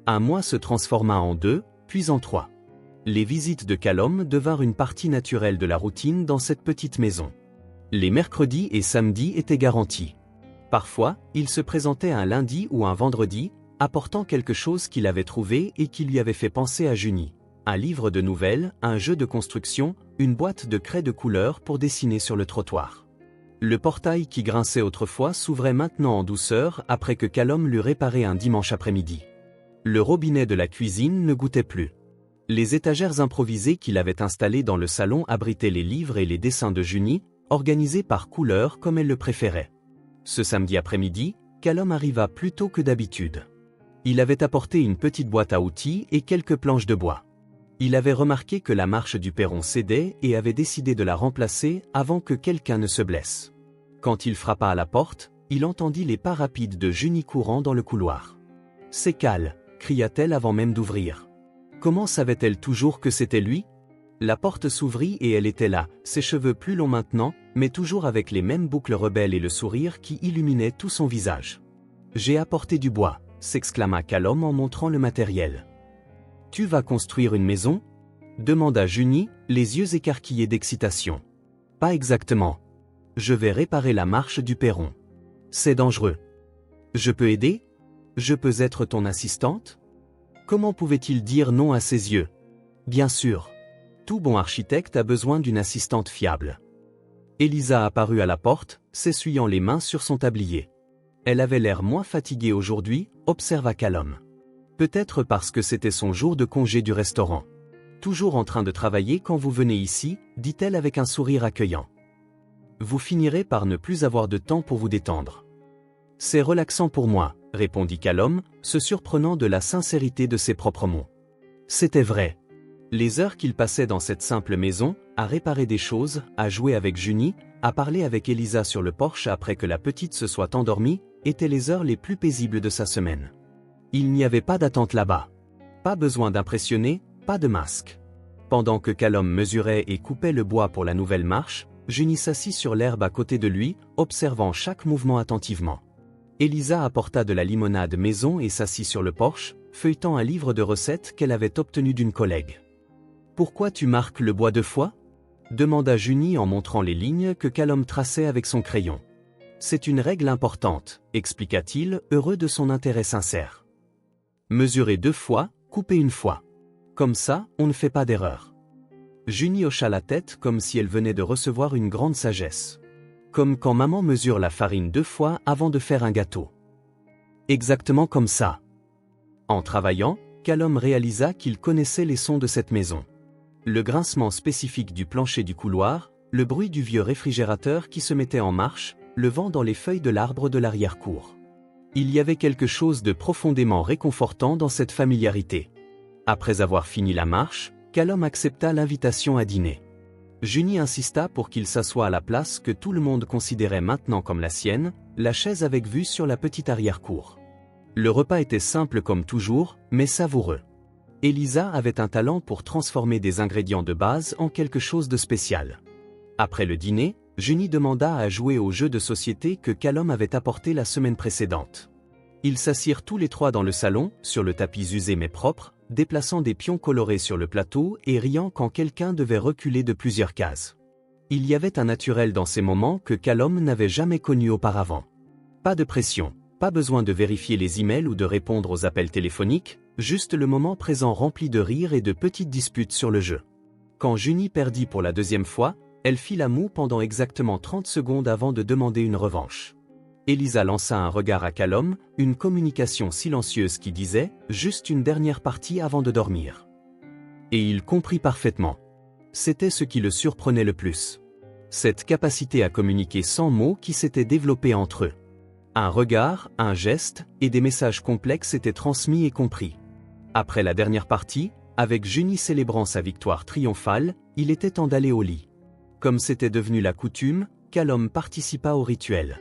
Un mois se transforma en 2, puis en 3. Les visites de Calom devinrent une partie naturelle de la routine dans cette petite maison. Les mercredis et samedis étaient garantis. Parfois, il se présentait un lundi ou un vendredi, apportant quelque chose qu'il avait trouvé et qui lui avait fait penser à Junie. Un livre de nouvelles, un jeu de construction, une boîte de craie de couleur pour dessiner sur le trottoir. Le portail qui grinçait autrefois s'ouvrait maintenant en douceur après que Calom l'eut réparé un dimanche après-midi. Le robinet de la cuisine ne goûtait plus. Les étagères improvisées qu'il avait installées dans le salon abritaient les livres et les dessins de Junie, organisés par couleur comme elle le préférait. Ce samedi après-midi, Calom arriva plus tôt que d'habitude. Il avait apporté une petite boîte à outils et quelques planches de bois. Il avait remarqué que la marche du perron cédait et avait décidé de la remplacer avant que quelqu'un ne se blesse. Quand il frappa à la porte, il entendit les pas rapides de Junie courant dans le couloir. « C'est Cal !» cria-t-elle avant même d'ouvrir. Comment savait-elle toujours que c'était lui? La porte s'ouvrit et elle était là, ses cheveux plus longs maintenant, mais toujours avec les mêmes boucles rebelles et le sourire qui illuminait tout son visage. « J'ai apporté du bois !» s'exclama Calom en montrant le matériel. « Tu vas construire une maison ?» demanda Junie, les yeux écarquillés d'excitation. « Pas exactement. Je vais réparer la marche du perron. C'est dangereux. Je peux aider? Je peux être ton assistante? » Comment pouvait-il dire non à ses yeux? Bien sûr. Tout bon architecte a besoin d'une assistante fiable. Elisa apparut à la porte, s'essuyant les mains sur son tablier. Elle avait l'air moins fatiguée aujourd'hui, observa Calom. Peut-être parce que c'était son jour de congé du restaurant. Toujours en train de travailler quand vous venez ici, dit-elle avec un sourire accueillant. Vous finirez par ne plus avoir de temps pour vous détendre. C'est relaxant pour moi, répondit Calom, se surprenant de la sincérité de ses propres mots. C'était vrai. Les heures qu'il passait dans cette simple maison, à réparer des choses, à jouer avec Junie, à parler avec Elisa sur le porche après que la petite se soit endormie, étaient les heures les plus paisibles de sa semaine. Il n'y avait pas d'attente là-bas. Pas besoin d'impressionner, pas de masque. Pendant que Calom mesurait et coupait le bois pour la nouvelle marche, Junie s'assit sur l'herbe à côté de lui, observant chaque mouvement attentivement. Elisa apporta de la limonade maison et s'assit sur le porche, feuilletant un livre de recettes qu'elle avait obtenu d'une collègue. « Pourquoi tu marques le bois 2 fois ?» demanda Junie en montrant les lignes que Callum traçait avec son crayon. « C'est une règle importante, expliqua-t-il, heureux de son intérêt sincère. Mesurer 2 fois, couper 1 fois. Comme ça, on ne fait pas d'erreur. » Junie hocha la tête comme si elle venait de recevoir une grande sagesse. Comme quand maman mesure la farine 2 fois avant de faire un gâteau. Exactement comme ça. En travaillant, Callum réalisa qu'il connaissait les sons de cette maison. Le grincement spécifique du plancher du couloir, le bruit du vieux réfrigérateur qui se mettait en marche, le vent dans les feuilles de l'arbre de l'arrière-cour. Il y avait quelque chose de profondément réconfortant dans cette familiarité. Après avoir fini la marche, Callum accepta l'invitation à dîner. Junie insista pour qu'il s'assoie à la place que tout le monde considérait maintenant comme la sienne, la chaise avec vue sur la petite arrière-cour. Le repas était simple comme toujours, mais savoureux. Elisa avait un talent pour transformer des ingrédients de base en quelque chose de spécial. Après le dîner, Junie demanda à jouer au jeu de société que Callum avait apporté la semaine précédente. Ils s'assirent tous les trois dans le salon, sur le tapis usé mais propre, déplaçant des pions colorés sur le plateau et riant quand quelqu'un devait reculer de plusieurs cases. Il y avait un naturel dans ces moments que Callum n'avait jamais connu auparavant. Pas de pression, pas besoin de vérifier les emails ou de répondre aux appels téléphoniques, juste le moment présent rempli de rires et de petites disputes sur le jeu. Quand Junie perdit pour la 2e fois, elle fit la moue pendant exactement 30 secondes avant de demander une revanche. Elisa lança un regard à Callum, une communication silencieuse qui disait « juste une dernière partie avant de dormir ». Et il comprit parfaitement. C'était ce qui le surprenait le plus. Cette capacité à communiquer sans mots qui s'était développée entre eux. Un regard, un geste, et des messages complexes étaient transmis et compris. Après la dernière partie, avec Junie célébrant sa victoire triomphale, il était temps d'aller au lit. Comme c'était devenu la coutume, Callum participa au rituel.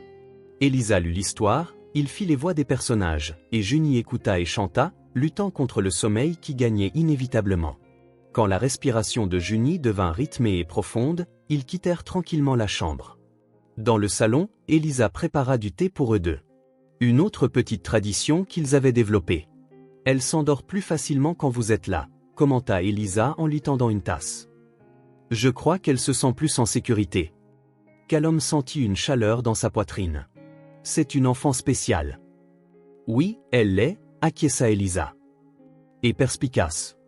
Elisa lut l'histoire, il fit les voix des personnages, et Junie écouta et chanta, luttant contre le sommeil qui gagnait inévitablement. Quand la respiration de Junie devint rythmée et profonde, ils quittèrent tranquillement la chambre. Dans le salon, Elisa prépara du thé pour eux deux. Une autre petite tradition qu'ils avaient développée. « Elle s'endort plus facilement quand vous êtes là », commenta Elisa en lui tendant une tasse. « Je crois qu'elle se sent plus en sécurité. » Callum sentit une chaleur dans sa poitrine. « C'est une enfant spéciale. »« Oui, elle l'est, » acquiesça Elisa. « Et perspicace.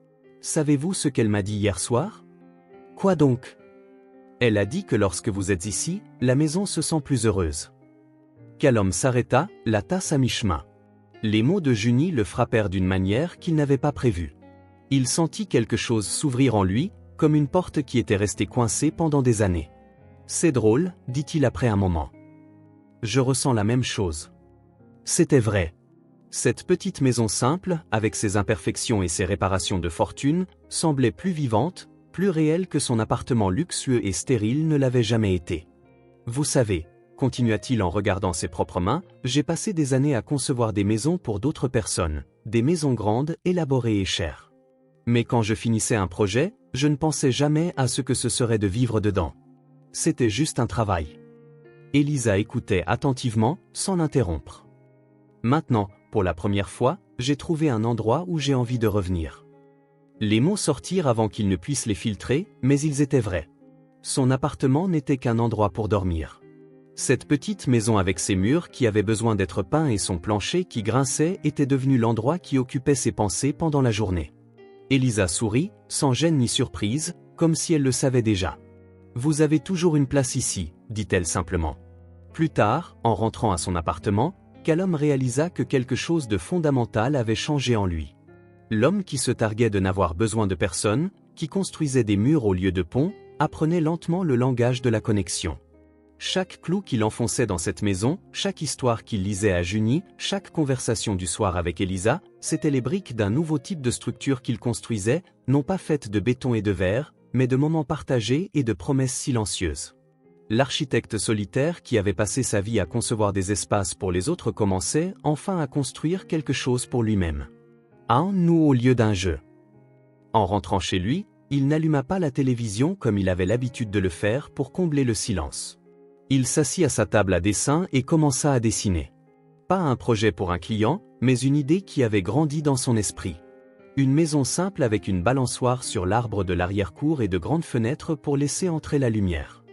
Savez-vous ce qu'elle m'a dit hier soir ? » ?»« Quoi donc ? » ?»« Elle a dit que lorsque vous êtes ici, la maison se sent plus heureuse. » Callum s'arrêta, la tasse à mi-chemin. Les mots de Junie le frappèrent d'une manière qu'il n'avait pas prévue. Il sentit quelque chose s'ouvrir en lui, comme une porte qui était restée coincée pendant des années. « C'est drôle, » dit-il après un moment. « Je ressens la même chose. » C'était vrai. Cette petite maison simple, avec ses imperfections et ses réparations de fortune, semblait plus vivante, plus réelle que son appartement luxueux et stérile ne l'avait jamais été. « Vous savez, » continua-t-il en regardant ses propres mains, « j'ai passé des années à concevoir des maisons pour d'autres personnes, des maisons grandes, élaborées et chères. Mais quand je finissais un projet, je ne pensais jamais à ce que ce serait de vivre dedans. C'était juste un travail. » Elisa écoutait attentivement, sans l'interrompre. « Maintenant, pour la première fois, j'ai trouvé un endroit où j'ai envie de revenir. » Les mots sortirent avant qu'il ne puisse les filtrer, mais ils étaient vrais. Son appartement n'était qu'un endroit pour dormir. Cette petite maison avec ses murs qui avaient besoin d'être peints et son plancher qui grinçait était devenu l'endroit qui occupait ses pensées pendant la journée. Elisa sourit, sans gêne ni surprise, comme si elle le savait déjà. « Vous avez toujours une place ici, » dit-elle simplement. Plus tard, en rentrant à son appartement, Callum réalisa que quelque chose de fondamental avait changé en lui. L'homme qui se targuait de n'avoir besoin de personne, qui construisait des murs au lieu de ponts, apprenait lentement le langage de la connexion. Chaque clou qu'il enfonçait dans cette maison, chaque histoire qu'il lisait à Junie, chaque conversation du soir avec Elisa, c'étaient les briques d'un nouveau type de structure qu'il construisait, non pas faite de béton et de verre, mais de moments partagés et de promesses silencieuses. L'architecte solitaire qui avait passé sa vie à concevoir des espaces pour les autres commençait enfin à construire quelque chose pour lui-même. Un nous au lieu d'un jeu. En rentrant chez lui, il n'alluma pas la télévision comme il avait l'habitude de le faire pour combler le silence. Il s'assit à sa table à dessin et commença à dessiner. Pas un projet pour un client, mais une idée qui avait grandi dans son esprit. Une maison simple avec une balançoire sur l'arbre de l'arrière-cour et de grandes fenêtres pour laisser entrer la lumière.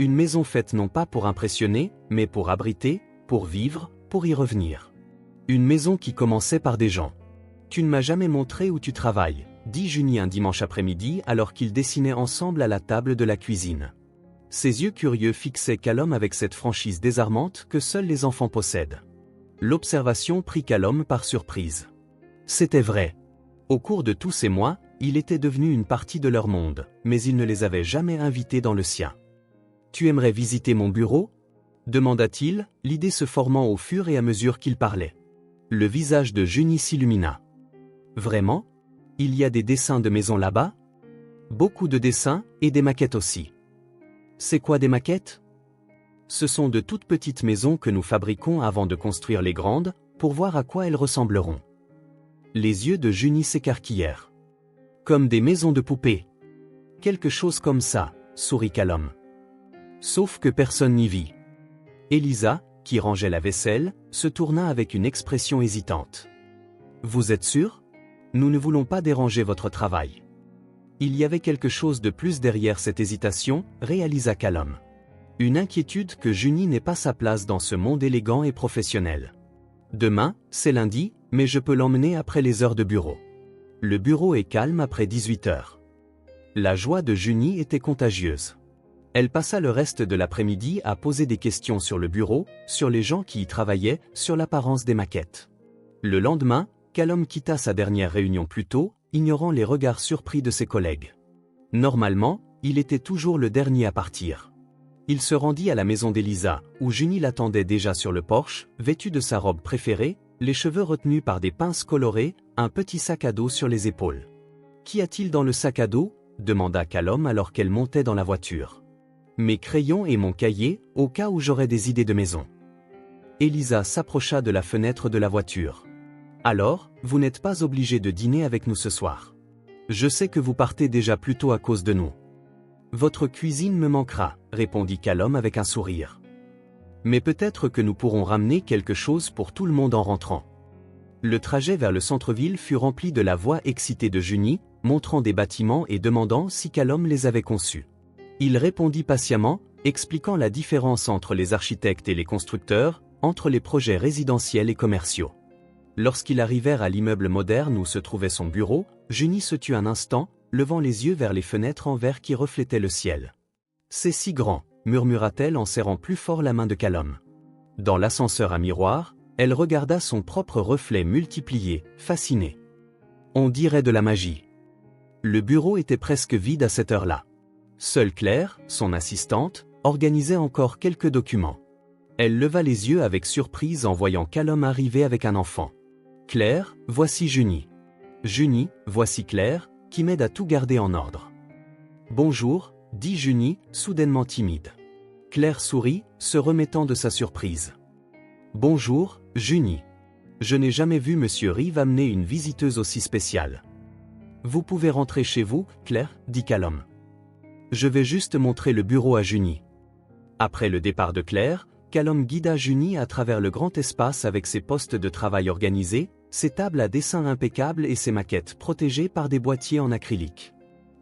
Une maison faite non pas pour impressionner, mais pour abriter, pour vivre, pour y revenir. Une maison qui commençait par des gens. « Tu ne m'as jamais montré où tu travailles », dit Junie un dimanche après-midi alors qu'ils dessinaient ensemble à la table de la cuisine. Ses yeux curieux fixaient Callum avec cette franchise désarmante que seuls les enfants possèdent. L'observation prit Callum par surprise. C'était vrai. Au cours de tous ces mois, il était devenu une partie de leur monde, mais il ne les avait jamais invités dans le sien. « Tu aimerais visiter mon bureau ?» demanda-t-il, l'idée se formant au fur et à mesure qu'il parlait. Le visage de Junie s'illumina. « Vraiment ? Il y a des dessins de maisons là-bas ? Beaucoup de dessins, et des maquettes aussi. » « C'est quoi des maquettes ? » Ce sont de toutes petites maisons que nous fabriquons avant de construire les grandes, pour voir à quoi elles ressembleront. Les yeux de Junie s'écarquillèrent. Comme des maisons de poupées. Quelque chose comme ça, sourit Callum. Sauf que personne n'y vit. Elisa, qui rangeait la vaisselle, se tourna avec une expression hésitante. Vous êtes sûr ? Nous ne voulons pas déranger votre travail. Il y avait quelque chose de plus derrière cette hésitation, réalisa Callum. Une inquiétude que Junie n'ait pas sa place dans ce monde élégant et professionnel. Demain, c'est lundi, mais je peux l'emmener après les heures de bureau. Le bureau est calme après 18 heures. La joie de Junie était contagieuse. Elle passa le reste de l'après-midi à poser des questions sur le bureau, sur les gens qui y travaillaient, sur l'apparence des maquettes. Le lendemain, Callum quitta sa dernière réunion plus tôt, ignorant les regards surpris de ses collègues. Normalement, il était toujours le dernier à partir. Il se rendit à la maison d'Elisa, où Junie l'attendait déjà sur le porche, vêtue de sa robe préférée, les cheveux retenus par des pinces colorées, un petit sac à dos sur les épaules. « Qu'y a-t-il dans le sac à dos ?» demanda Callum alors qu'elle montait dans la voiture. « Mes crayons et mon cahier, au cas où j'aurais des idées de maison. » Elisa s'approcha de la fenêtre de la voiture. « Alors, vous n'êtes pas obligé de dîner avec nous ce soir. Je sais que vous partez déjà plus tôt à cause de nous. » « Votre cuisine me manquera, » répondit Callum avec un sourire. « Mais peut-être que nous pourrons ramener quelque chose pour tout le monde en rentrant. » Le trajet vers le centre-ville fut rempli de la voix excitée de Junie, montrant des bâtiments et demandant si Callum les avait conçus. Il répondit patiemment, expliquant la différence entre les architectes et les constructeurs, entre les projets résidentiels et commerciaux. Lorsqu'ils arrivèrent à l'immeuble moderne où se trouvait son bureau, Junie se tut un instant, levant les yeux vers les fenêtres en verre qui reflétaient le ciel. « C'est si grand », murmura-t-elle en serrant plus fort la main de Callum. Dans l'ascenseur à miroir, elle regarda son propre reflet multiplié, fascinée. On dirait de la magie. Le bureau était presque vide à cette heure-là. Seule Claire, son assistante, organisait encore quelques documents. Elle leva les yeux avec surprise en voyant Callum arriver avec un enfant. « Claire, voici Junie. »« Junie, voici Claire, qui m'aide à tout garder en ordre. »« Bonjour, » dit Junie, soudainement timide. Claire sourit, se remettant de sa surprise. « Bonjour, Junie. Je n'ai jamais vu Monsieur Rive amener une visiteuse aussi spéciale. »« Vous pouvez rentrer chez vous, Claire, » dit Callum. « Je vais juste montrer le bureau à Junie. » Après le départ de Claire, Callum guida Junie à travers le grand espace avec ses postes de travail organisés, ses tables à dessin impeccables et ses maquettes protégées par des boîtiers en acrylique.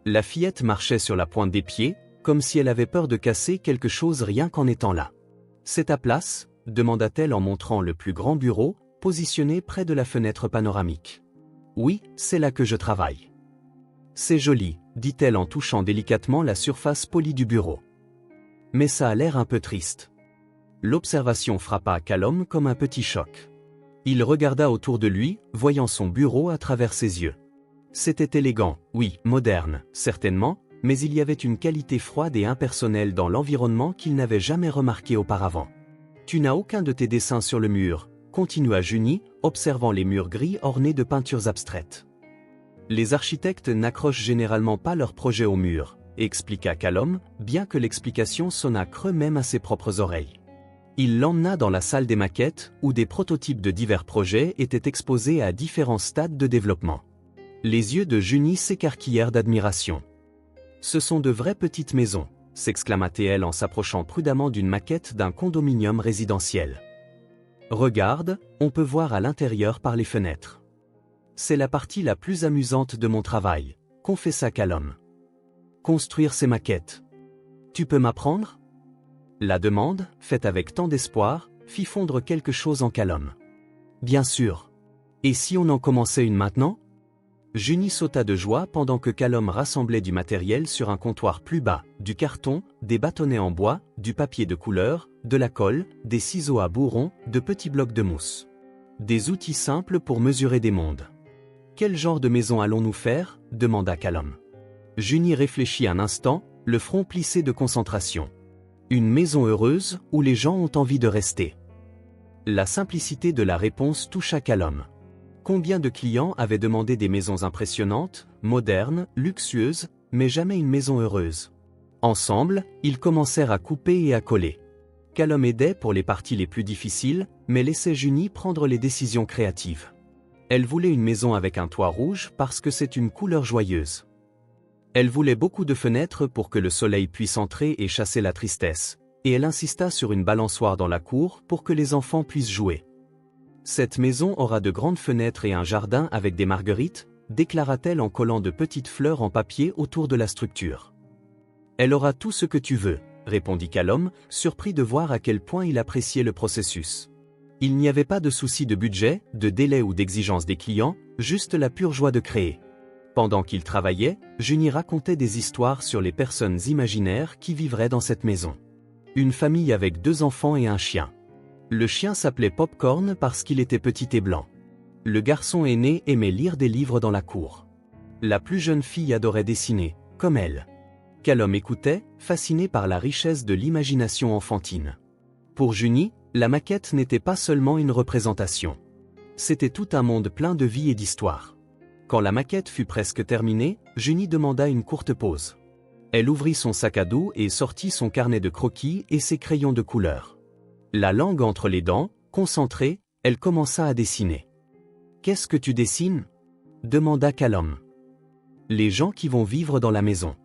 La fillette marchait sur la pointe des pieds, comme si elle avait peur de casser quelque chose rien qu'en étant là. « C'est ta place ?» demanda-t-elle en montrant le plus grand bureau, positionné près de la fenêtre panoramique. « Oui, c'est là que je travaille. »« C'est joli », dit-elle en touchant délicatement la surface polie du bureau. « Mais ça a l'air un peu triste. » L'observation frappa Callum comme un petit choc. Il regarda autour de lui, voyant son bureau à travers ses yeux. C'était élégant, oui, moderne, certainement, mais il y avait une qualité froide et impersonnelle dans l'environnement qu'il n'avait jamais remarqué auparavant. « Tu n'as aucun de tes dessins sur le mur », continua Junie, observant les murs gris ornés de peintures abstraites. « Les architectes n'accrochent généralement pas leurs projets au mur, » expliqua Callum, bien que l'explication sonnât creux même à ses propres oreilles. Il l'emmena dans la salle des maquettes, où des prototypes de divers projets étaient exposés à différents stades de développement. Les yeux de Junie s'écarquillèrent d'admiration. « Ce sont de vraies petites maisons », s'exclama-t-elle en s'approchant prudemment d'une maquette d'un condominium résidentiel. Regarde, on peut voir à l'intérieur par les fenêtres. C'est la partie la plus amusante de mon travail, confessa Callum. Construire ces maquettes. Tu peux m'apprendre? La demande, faite avec tant d'espoir, fit fondre quelque chose en Callum. Bien sûr. Et si on en commençait une maintenant? Junie sauta de joie pendant que Callum rassemblait du matériel sur un comptoir plus bas, du carton, des bâtonnets en bois, du papier de couleur, de la colle, des ciseaux à bourron, de petits blocs de mousse. Des outils simples pour mesurer des mondes. Quel genre de maison allons-nous faire? Demanda Callum. Junie réfléchit un instant, le front plissé de concentration. Une maison heureuse où les gens ont envie de rester. La simplicité de la réponse toucha Callum. Combien de clients avaient demandé des maisons impressionnantes, modernes, luxueuses, mais jamais une maison heureuse? Ensemble, ils commencèrent à couper et à coller. Callum aidait pour les parties les plus difficiles, mais laissait Junie prendre les décisions créatives. Elle voulait une maison avec un toit rouge parce que c'est une couleur joyeuse. Elle voulait beaucoup de fenêtres pour que le soleil puisse entrer et chasser la tristesse, et elle insista sur une balançoire dans la cour pour que les enfants puissent jouer. Cette maison aura de grandes fenêtres et un jardin avec des marguerites, déclara-t-elle en collant de petites fleurs en papier autour de la structure. Elle aura tout ce que tu veux, répondit Callum, surpris de voir à quel point il appréciait le processus. Il n'y avait pas de souci de budget, de délai ou d'exigence des clients, juste la pure joie de créer. Pendant qu'il travaillait, Junie racontait des histoires sur les personnes imaginaires qui vivraient dans cette maison. Une famille avec 2 enfants et un chien. Le chien s'appelait Popcorn parce qu'il était petit et blanc. Le garçon aîné aimait lire des livres dans la cour. La plus jeune fille adorait dessiner, comme elle. Callum écoutait, fasciné par la richesse de l'imagination enfantine. Pour Junie, la maquette n'était pas seulement une représentation. C'était tout un monde plein de vie et d'histoire. Quand la maquette fut presque terminée, Junie demanda une courte pause. Elle ouvrit son sac à dos et sortit son carnet de croquis et ses crayons de couleur. La langue entre les dents, concentrée, elle commença à dessiner. « Qu'est-ce que tu dessines ?» demanda Callum. « Les gens qui vont vivre dans la maison.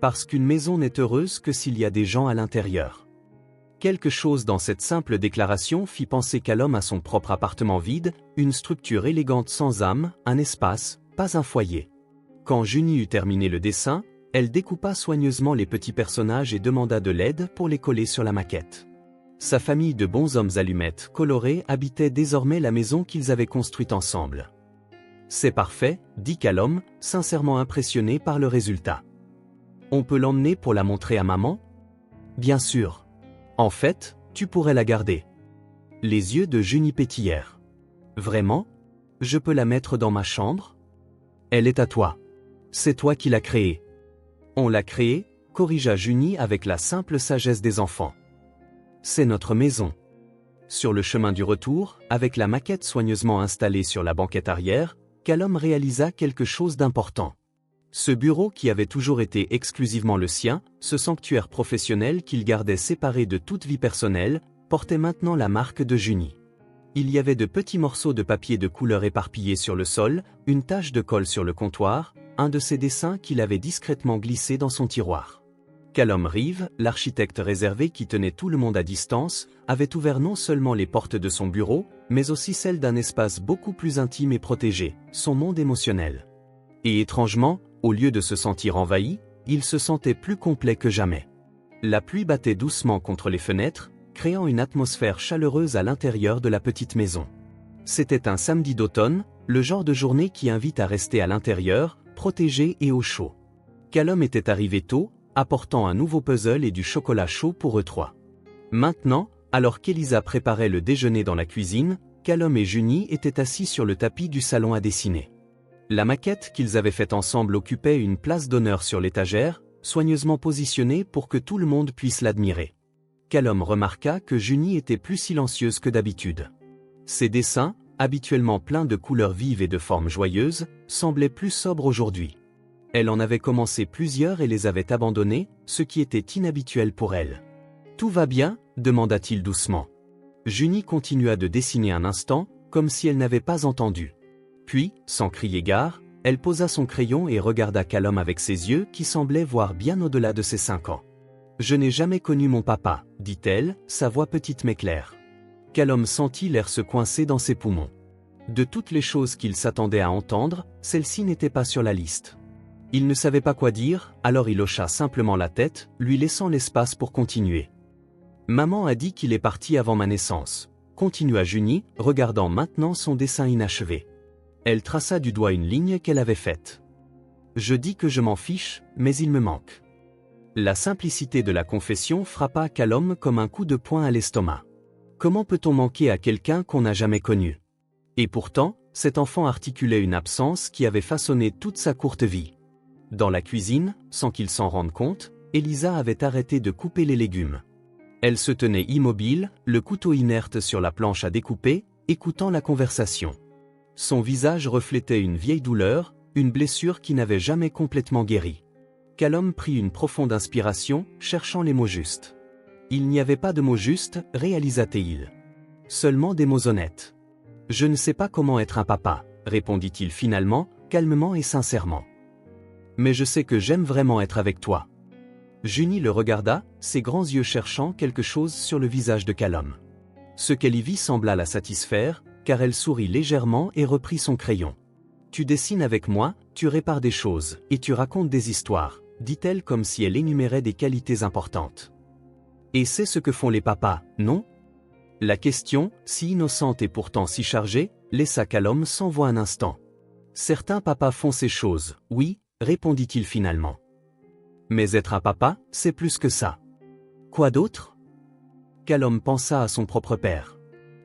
Parce qu'une maison n'est heureuse que s'il y a des gens à l'intérieur. » Quelque chose dans cette simple déclaration fit penser Callum à son propre appartement vide, une structure élégante sans âme, un espace, pas un foyer. Quand Junie eut terminé le dessin, elle découpa soigneusement les petits personnages et demanda de l'aide pour les coller sur la maquette. Sa famille de bonshommes allumettes colorés habitait désormais la maison qu'ils avaient construite ensemble. « C'est parfait, » dit Callum, sincèrement impressionné par le résultat. « On peut l'emmener pour la montrer à maman ? » « Bien sûr. En fait, tu pourrais la garder. » Les yeux de Junie pétillèrent. « Vraiment ? Je peux la mettre dans ma chambre ? Elle est à toi. C'est toi qui l'as créée. » « On l'a créée, » corrigea Junie avec la simple sagesse des enfants. « C'est notre maison. » Sur le chemin du retour, avec la maquette soigneusement installée sur la banquette arrière, Callum réalisa quelque chose d'important. Ce bureau qui avait toujours été exclusivement le sien, ce sanctuaire professionnel qu'il gardait séparé de toute vie personnelle, portait maintenant la marque de Junie. Il y avait de petits morceaux de papier de couleur éparpillés sur le sol, une tache de colle sur le comptoir, un de ses dessins qu'il avait discrètement glissé dans son tiroir. Callum Reeve, l'architecte réservé qui tenait tout le monde à distance, avait ouvert non seulement les portes de son bureau, mais aussi celles d'un espace beaucoup plus intime et protégé, son monde émotionnel. Et étrangement, au lieu de se sentir envahi, il se sentait plus complet que jamais. La pluie battait doucement contre les fenêtres, créant une atmosphère chaleureuse à l'intérieur de la petite maison. C'était un samedi d'automne, le genre de journée qui invite à rester à l'intérieur, protégé et au chaud. Callum était arrivé tôt, apportant un nouveau puzzle et du chocolat chaud pour eux 3. Maintenant, alors qu'Elisa préparait le déjeuner dans la cuisine, Callum et Junie étaient assis sur le tapis du salon à dessiner. La maquette qu'ils avaient faite ensemble occupait une place d'honneur sur l'étagère, soigneusement positionnée pour que tout le monde puisse l'admirer. Callum remarqua que Junie était plus silencieuse que d'habitude. Ses dessins, habituellement pleins de couleurs vives et de formes joyeuses, semblaient plus sobres aujourd'hui. Elle en avait commencé plusieurs et les avait abandonnés, ce qui était inhabituel pour elle. « Tout va bien ?» demanda-t-il doucement. Junie continua de dessiner un instant, comme si elle n'avait pas entendu. Puis, sans crier gare, elle posa son crayon et regarda Callum avec ses yeux qui semblaient voir bien au-delà de ses 5 ans. « Je n'ai jamais connu mon papa, dit-elle, sa voix petite mais claire. Callum sentit l'air se coincer dans ses poumons. De toutes les choses qu'il s'attendait à entendre, celle-ci n'était pas sur la liste. Il ne savait pas quoi dire, alors il hocha simplement la tête, lui laissant l'espace pour continuer. Maman a dit qu'il est parti avant ma naissance, continua Junie, regardant maintenant son dessin inachevé. Elle traça du doigt une ligne qu'elle avait faite. Je dis que je m'en fiche, mais il me manque. La simplicité de la confession frappa Callum comme un coup de poing à l'estomac. Comment peut-on manquer à quelqu'un qu'on n'a jamais connu? Et pourtant, cet enfant articulait une absence qui avait façonné toute sa courte vie. Dans la cuisine, sans qu'il s'en rende compte, Elisa avait arrêté de couper les légumes. Elle se tenait immobile, le couteau inerte sur la planche à découper, écoutant la conversation. Son visage reflétait une vieille douleur, une blessure qui n'avait jamais complètement guéri. Callum prit une profonde inspiration, cherchant les mots justes. Il n'y avait pas de mots justes, réalisa-t-il. Seulement des mots honnêtes. Je ne sais pas comment être un papa, répondit-il finalement, calmement et sincèrement. Mais je sais que j'aime vraiment être avec toi. Junie le regarda, ses grands yeux cherchant quelque chose sur le visage de Callum. Ce qu'elle y vit sembla la satisfaire, car elle sourit légèrement et reprit son crayon. Tu dessines avec moi, tu répares des choses, et tu racontes des histoires, dit-elle comme si elle énumérait des qualités importantes. Et c'est ce que font les papas, non? La question, si innocente et pourtant si chargée, laissa Callum sans voix un instant. Certains papas font ces choses, oui, répondit-il finalement. Mais être un papa, c'est plus que ça. Quoi d'autre? Callum pensa à son propre père.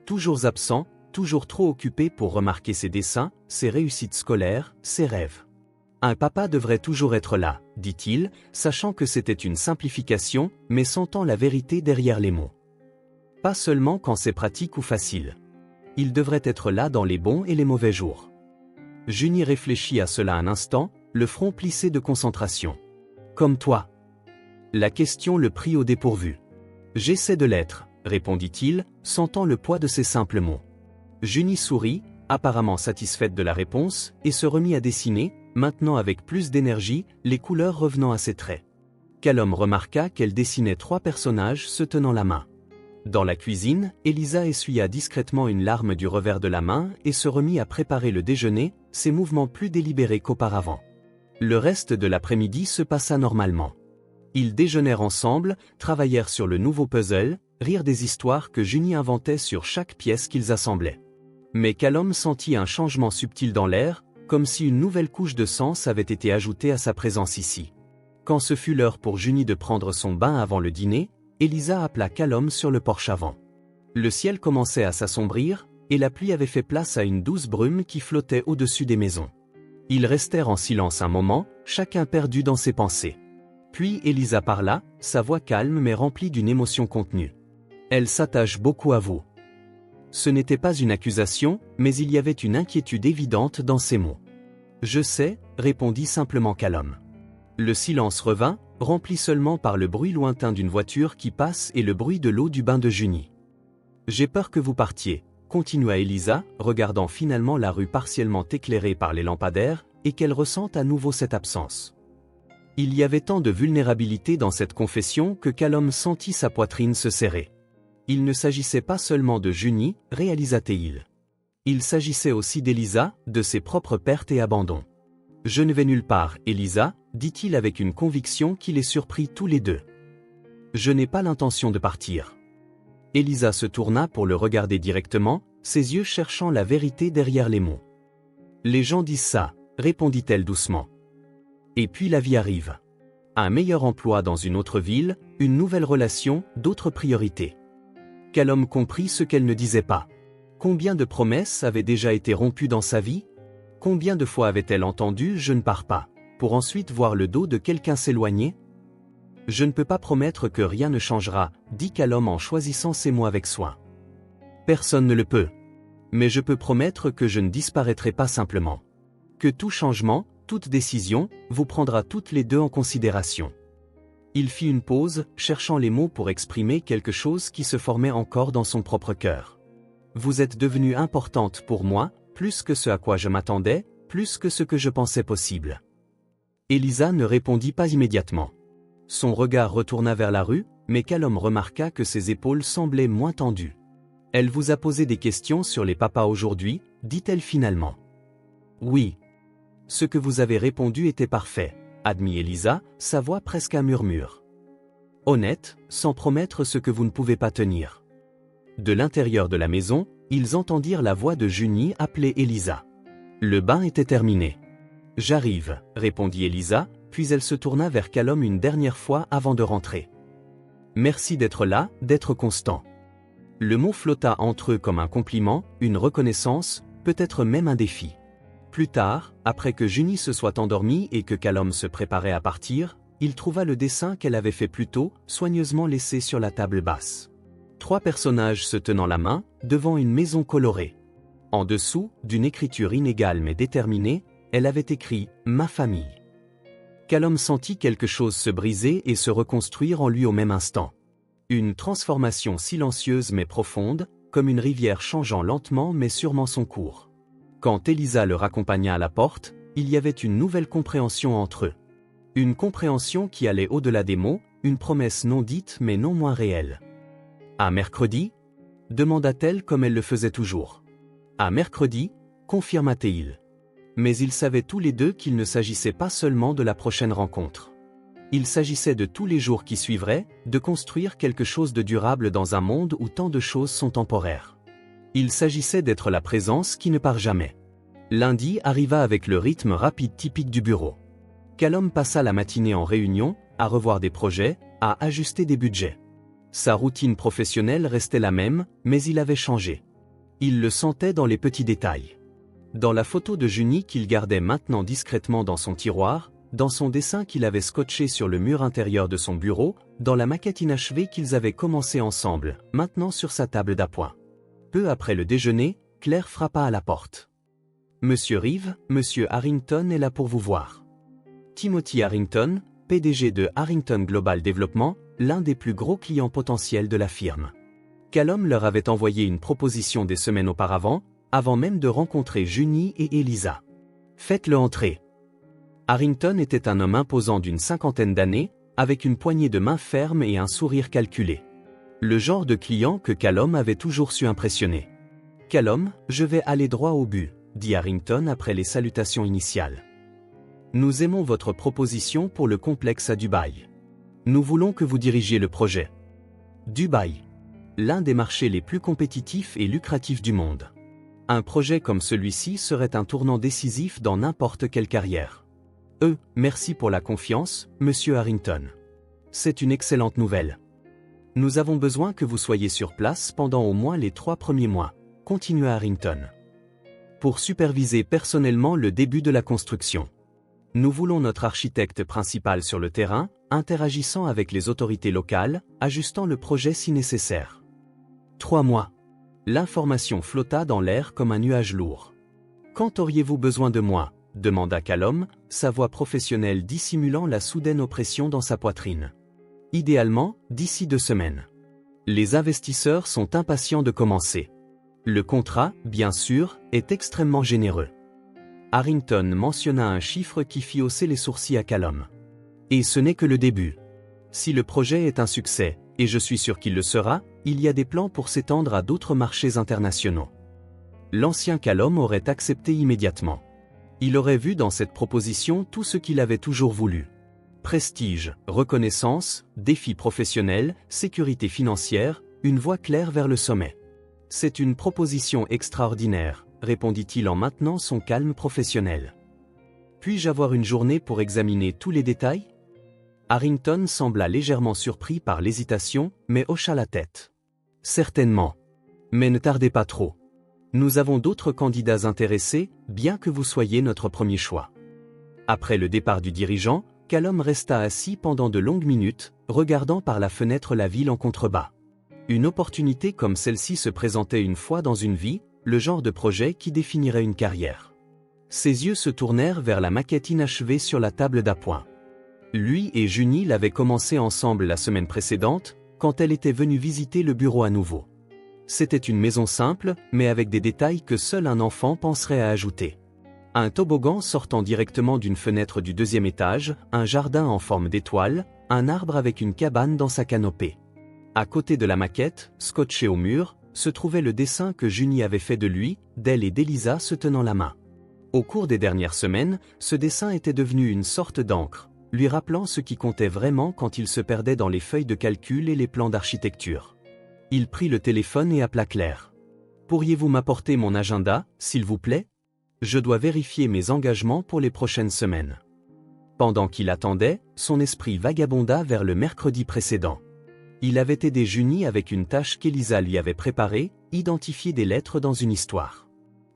Toujours absent, toujours trop occupé pour remarquer ses dessins, ses réussites scolaires, ses rêves. Un papa devrait toujours être là, dit-il, sachant que c'était une simplification, mais sentant la vérité derrière les mots. Pas seulement quand c'est pratique ou facile. Il devrait être là dans les bons et les mauvais jours. Junie réfléchit à cela un instant, le front plissé de concentration. Comme toi. La question le prit au dépourvu. J'essaie de l'être, répondit-il, sentant le poids de ces simples mots. Junie sourit, apparemment satisfaite de la réponse, et se remit à dessiner, maintenant avec plus d'énergie, les couleurs revenant à ses traits. Callum remarqua qu'elle dessinait 3 personnages se tenant la main. Dans la cuisine, Elisa essuya discrètement une larme du revers de la main et se remit à préparer le déjeuner, ses mouvements plus délibérés qu'auparavant. Le reste de l'après-midi se passa normalement. Ils déjeunèrent ensemble, travaillèrent sur le nouveau puzzle, rirent des histoires que Junie inventait sur chaque pièce qu'ils assemblaient. Mais Callum sentit un changement subtil dans l'air, comme si une nouvelle couche de sens avait été ajoutée à sa présence ici. Quand ce fut l'heure pour Junie de prendre son bain avant le dîner, Elisa appela Callum sur le porche avant. Le ciel commençait à s'assombrir, et la pluie avait fait place à une douce brume qui flottait au-dessus des maisons. Ils restèrent en silence un moment, chacun perdu dans ses pensées. Puis Elisa parla, sa voix calme mais remplie d'une émotion contenue. Elle s'attache beaucoup à vous. Ce n'était pas une accusation, mais il y avait une inquiétude évidente dans ses mots. Je sais, répondit simplement Callum. Le silence revint, rempli seulement par le bruit lointain d'une voiture qui passe et le bruit de l'eau du bain de Junie. J'ai peur que vous partiez, continua Elisa, regardant finalement la rue partiellement éclairée par les lampadaires, et qu'elle ressente à nouveau cette absence. Il y avait tant de vulnérabilité dans cette confession que Callum sentit sa poitrine se serrer. Il ne s'agissait pas seulement de Junie, réalisa-t-il. Il s'agissait aussi d'Elisa, de ses propres pertes et abandons. Je ne vais nulle part, Elisa, dit-il avec une conviction qui les surprit tous les deux. Je n'ai pas l'intention de partir. Elisa se tourna pour le regarder directement, ses yeux cherchant la vérité derrière les mots. Les gens disent ça, répondit-elle doucement. Et puis la vie arrive. Un meilleur emploi dans une autre ville, une nouvelle relation, d'autres priorités. Callum comprit ce qu'elle ne disait pas. Combien de promesses avaient déjà été rompues dans sa vie? Combien de fois avait-elle entendu « je ne pars pas », pour ensuite voir le dos de quelqu'un s'éloigner? Je ne peux pas promettre que rien ne changera, dit Callum en choisissant ses mots avec soin. Personne ne le peut. Mais je peux promettre que je ne disparaîtrai pas simplement. Que tout changement, toute décision, vous prendra toutes les deux en considération. Il fit une pause, cherchant les mots pour exprimer quelque chose qui se formait encore dans son propre cœur. Vous êtes devenue importante pour moi, plus que ce à quoi je m'attendais, plus que ce que je pensais possible. Elisa ne répondit pas immédiatement. Son regard retourna vers la rue, mais Callum remarqua que ses épaules semblaient moins tendues. Elle vous a posé des questions sur les papas aujourd'hui, dit-elle finalement. Oui. Ce que vous avez répondu était parfait, admit Elisa, sa voix presque un murmure. Honnête, sans promettre ce que vous ne pouvez pas tenir. De l'intérieur de la maison, ils entendirent la voix de Junie appeler Elisa. Le bain était terminé. J'arrive, répondit Elisa, puis elle se tourna vers Callum une dernière fois avant de rentrer. Merci d'être là, d'être constant. Le mot flotta entre eux comme un compliment, une reconnaissance, peut-être même un défi. Plus tard, après que Junie se soit endormie et que Callum se préparait à partir, il trouva le dessin qu'elle avait fait plus tôt, soigneusement laissé sur la table basse. 3 personnages se tenant la main, devant une maison colorée. En dessous, d'une écriture inégale mais déterminée, elle avait écrit « Ma famille ». Callum sentit quelque chose se briser et se reconstruire en lui au même instant. Une transformation silencieuse mais profonde, comme une rivière changeant lentement mais sûrement son cours. Quand Elisa le raccompagna à la porte, il y avait une nouvelle compréhension entre eux. Une compréhension qui allait au-delà des mots, une promesse non dite mais non moins réelle. « À mercredi » demanda-t-elle comme elle le faisait toujours. « À mercredi » confirma-t-il. Mais ils savaient tous les deux qu'il ne s'agissait pas seulement de la prochaine rencontre. Il s'agissait de tous les jours qui suivraient, de construire quelque chose de durable dans un monde où tant de choses sont temporaires. Il s'agissait d'être la présence qui ne part jamais. Lundi arriva avec le rythme rapide typique du bureau. Callum passa la matinée en réunion, à revoir des projets, à ajuster des budgets. Sa routine professionnelle restait la même, mais il avait changé. Il le sentait dans les petits détails. Dans la photo de Junie qu'il gardait maintenant discrètement dans son tiroir, dans son dessin qu'il avait scotché sur le mur intérieur de son bureau, dans la maquette inachevée qu'ils avaient commencé ensemble, maintenant sur sa table d'appoint. Peu après le déjeuner, Claire frappa à la porte. « Monsieur Reeve, Monsieur Harrington est là pour vous voir. » Timothy Harrington, PDG de Harrington Global Development, l'un des plus gros clients potentiels de la firme. Callum leur avait envoyé une proposition des semaines auparavant, avant même de rencontrer Junie et Elisa. « Faites-le entrer. » Harrington était un homme imposant d'une 50aine d'années, avec une poignée de main ferme et un sourire calculé. Le genre de client que Callum avait toujours su impressionner. « Callum, je vais aller droit au but, » dit Harrington après les salutations initiales. « Nous aimons votre proposition pour le complexe à Dubaï. Nous voulons que vous dirigiez le projet. Dubaï, l'un des marchés les plus compétitifs et lucratifs du monde. Un projet comme celui-ci serait un tournant décisif dans n'importe quelle carrière. Merci pour la confiance, Monsieur Harrington. C'est une excellente nouvelle. Nous avons besoin que vous soyez sur place pendant au moins les 3 premiers mois, continua Harrington. Pour superviser personnellement le début de la construction. Nous voulons notre architecte principal sur le terrain, interagissant avec les autorités locales, ajustant le projet si nécessaire. 3 mois. L'information flotta dans l'air comme un nuage lourd. « Quand auriez-vous besoin de moi ?» demanda Callum, sa voix professionnelle dissimulant la soudaine oppression dans sa poitrine. « Idéalement, d'ici 2 semaines. Les investisseurs sont impatients de commencer. Le contrat, bien sûr, est extrêmement généreux. » Harrington mentionna un chiffre qui fit hausser les sourcils à Callum. « Et ce n'est que le début. Si le projet est un succès, et je suis sûr qu'il le sera, il y a des plans pour s'étendre à d'autres marchés internationaux. » L'ancien Callum aurait accepté immédiatement. Il aurait vu dans cette proposition tout ce qu'il avait toujours voulu. Prestige, reconnaissance, défis professionnels, sécurité financière, une voie claire vers le sommet. « C'est une proposition extraordinaire, » répondit-il en maintenant son calme professionnel. « Puis-je avoir une journée pour examiner tous les détails ?» Harrington sembla légèrement surpris par l'hésitation, mais hocha la tête. « Certainement. Mais ne tardez pas trop. Nous avons d'autres candidats intéressés, bien que vous soyez notre premier choix. » Après le départ du dirigeant, Callum resta assis pendant de longues minutes, regardant par la fenêtre la ville en contrebas. Une opportunité comme celle-ci se présentait une fois dans une vie, le genre de projet qui définirait une carrière. Ses yeux se tournèrent vers la maquette inachevée sur la table d'appoint. Lui et Junie l'avaient commencé ensemble la semaine précédente, quand elle était venue visiter le bureau à nouveau. C'était une maison simple, mais avec des détails que seul un enfant penserait à ajouter. Un toboggan sortant directement d'une fenêtre du 2e étage, un jardin en forme d'étoile, un arbre avec une cabane dans sa canopée. À côté de la maquette, scotché au mur, se trouvait le dessin que Junie avait fait de lui, d'elle et d'Elisa se tenant la main. Au cours des dernières semaines, ce dessin était devenu une sorte d'encre, lui rappelant ce qui comptait vraiment quand il se perdait dans les feuilles de calcul et les plans d'architecture. Il prit le téléphone et appela Claire. « Pourriez-vous m'apporter mon agenda, s'il vous plaît ? Je dois vérifier mes engagements pour les prochaines semaines. » Pendant qu'il attendait, son esprit vagabonda vers le mercredi précédent. Il avait aidé Junie avec une tâche qu'Elisa lui avait préparée, identifier des lettres dans une histoire.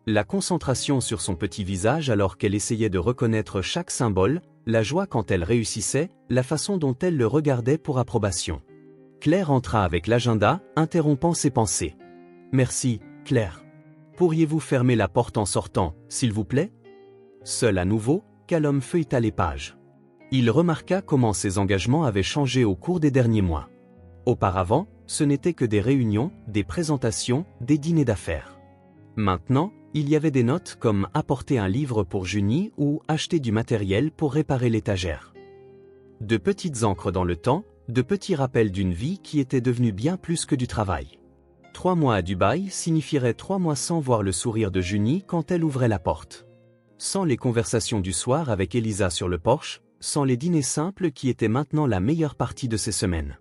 La concentration sur son petit visage alors qu'elle essayait de reconnaître chaque symbole, la joie quand elle réussissait, la façon dont elle le regardait pour approbation. Claire entra avec l'agenda, interrompant ses pensées. « Merci, Claire. Pourriez-vous fermer la porte en sortant, s'il vous plaît ?» Seul à nouveau, Callum feuilleta les pages. Il remarqua comment ses engagements avaient changé au cours des derniers mois. Auparavant, ce n'était que des réunions, des présentations, des dîners d'affaires. Maintenant, il y avait des notes comme apporter un livre pour Junie ou acheter du matériel pour réparer l'étagère. De petites encres dans le temps, de petits rappels d'une vie qui était devenue bien plus que du travail. 3 mois à Dubaï signifierait 3 mois sans voir le sourire de Junie quand elle ouvrait la porte. Sans les conversations du soir avec Elisa sur le porche, sans les dîners simples qui étaient maintenant la meilleure partie de ces semaines.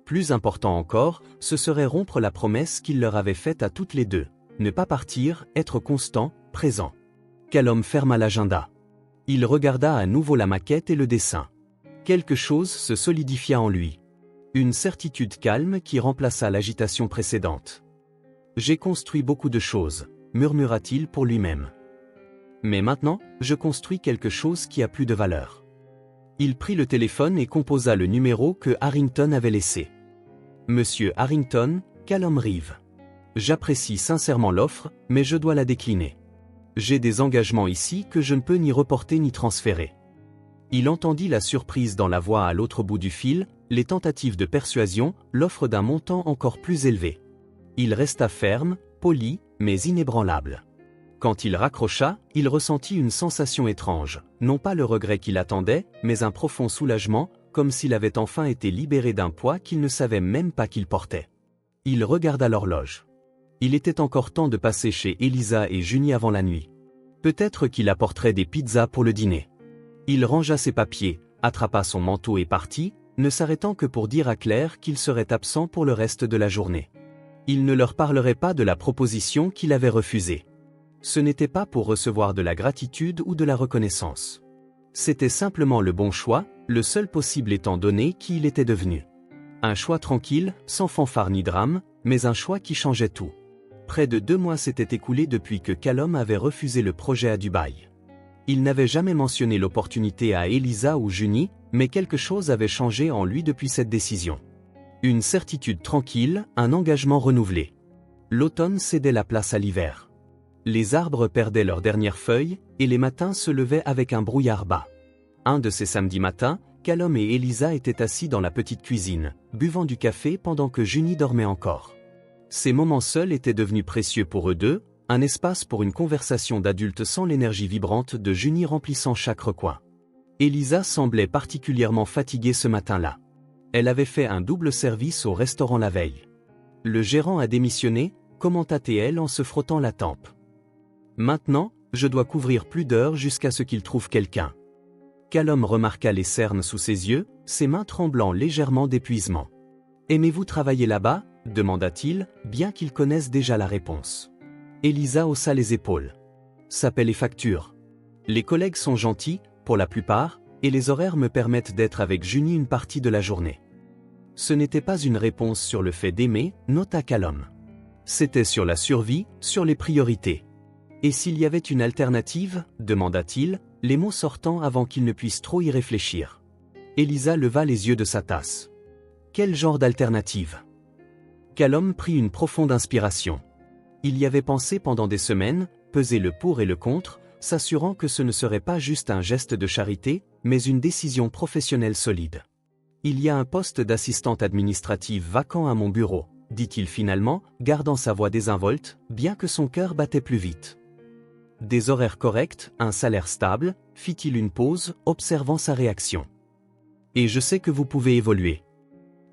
Plus important encore, ce serait rompre la promesse qu'il leur avait faite à toutes les deux. Ne pas partir, être constant, présent. Callum ferma l'agenda. Il regarda à nouveau la maquette et le dessin. Quelque chose se solidifia en lui. Une certitude calme qui remplaça l'agitation précédente. « J'ai construit beaucoup de choses », murmura-t-il pour lui-même. « Mais maintenant, je construis quelque chose qui a plus de valeur. » Il prit le téléphone et composa le numéro que Harrington avait laissé. « Monsieur Harrington, Callum Reeve. J'apprécie sincèrement l'offre, mais je dois la décliner. J'ai des engagements ici que je ne peux ni reporter ni transférer. » Il entendit la surprise dans la voix à l'autre bout du fil, les tentatives de persuasion, l'offre d'un montant encore plus élevé. Il resta ferme, poli, mais inébranlable. Quand il raccrocha, il ressentit une sensation étrange, non pas le regret qu'il attendait, mais un profond soulagement, comme s'il avait enfin été libéré d'un poids qu'il ne savait même pas qu'il portait. Il regarda l'horloge. Il était encore temps de passer chez Elisa et Junie avant la nuit. Peut-être qu'il apporterait des pizzas pour le dîner. Il rangea ses papiers, attrapa son manteau et partit, ne s'arrêtant que pour dire à Claire qu'il serait absent pour le reste de la journée. Il ne leur parlerait pas de la proposition qu'il avait refusée. Ce n'était pas pour recevoir de la gratitude ou de la reconnaissance. C'était simplement le bon choix, le seul possible étant donné qui il était devenu. Un choix tranquille, sans fanfare ni drame, mais un choix qui changeait tout. Près de 2 mois s'étaient écoulés depuis que Callum avait refusé le projet à Dubaï. Il n'avait jamais mentionné l'opportunité à Elisa ou Junie, mais quelque chose avait changé en lui depuis cette décision. Une certitude tranquille, un engagement renouvelé. L'automne cédait la place à l'hiver. Les arbres perdaient leurs dernières feuilles, et les matins se levaient avec un brouillard bas. Un de ces samedis matins, Callum et Elisa étaient assis dans la petite cuisine, buvant du café pendant que Junie dormait encore. Ces moments seuls étaient devenus précieux pour eux deux, un espace pour une conversation d'adultes sans l'énergie vibrante de Junie remplissant chaque recoin. Elisa semblait particulièrement fatiguée ce matin-là. Elle avait fait un double service au restaurant la veille. Le gérant a démissionné, commenta-t-elle en se frottant la tempe. Maintenant, je dois couvrir plus d'heures jusqu'à ce qu'il trouve quelqu'un. Callum remarqua les cernes sous ses yeux, ses mains tremblant légèrement d'épuisement. Aimez-vous travailler là-bas ? Demanda-t-il, bien qu'il connaisse déjà la réponse. Elisa haussa les épaules. Ça paie les factures. Les collègues sont gentils, pour la plupart, et les horaires me permettent d'être avec Junie une partie de la journée. Ce n'était pas une réponse sur le fait d'aimer, nota Callum. C'était sur la survie, sur les priorités. Et s'il y avait une alternative, demanda-t-il, les mots sortant avant qu'il ne puisse trop y réfléchir. Elisa leva les yeux de sa tasse. Quel genre d'alternative ? Callum prit une profonde inspiration. Il y avait pensé pendant des semaines, pesé le pour et le contre, s'assurant que ce ne serait pas juste un geste de charité, mais une décision professionnelle solide. Il y a un poste d'assistante administrative vacant à mon bureau, dit-il finalement, gardant sa voix désinvolte, bien que son cœur battait plus vite. Des horaires corrects, un salaire stable, fit-il une pause, observant sa réaction. Et je sais que vous pouvez évoluer.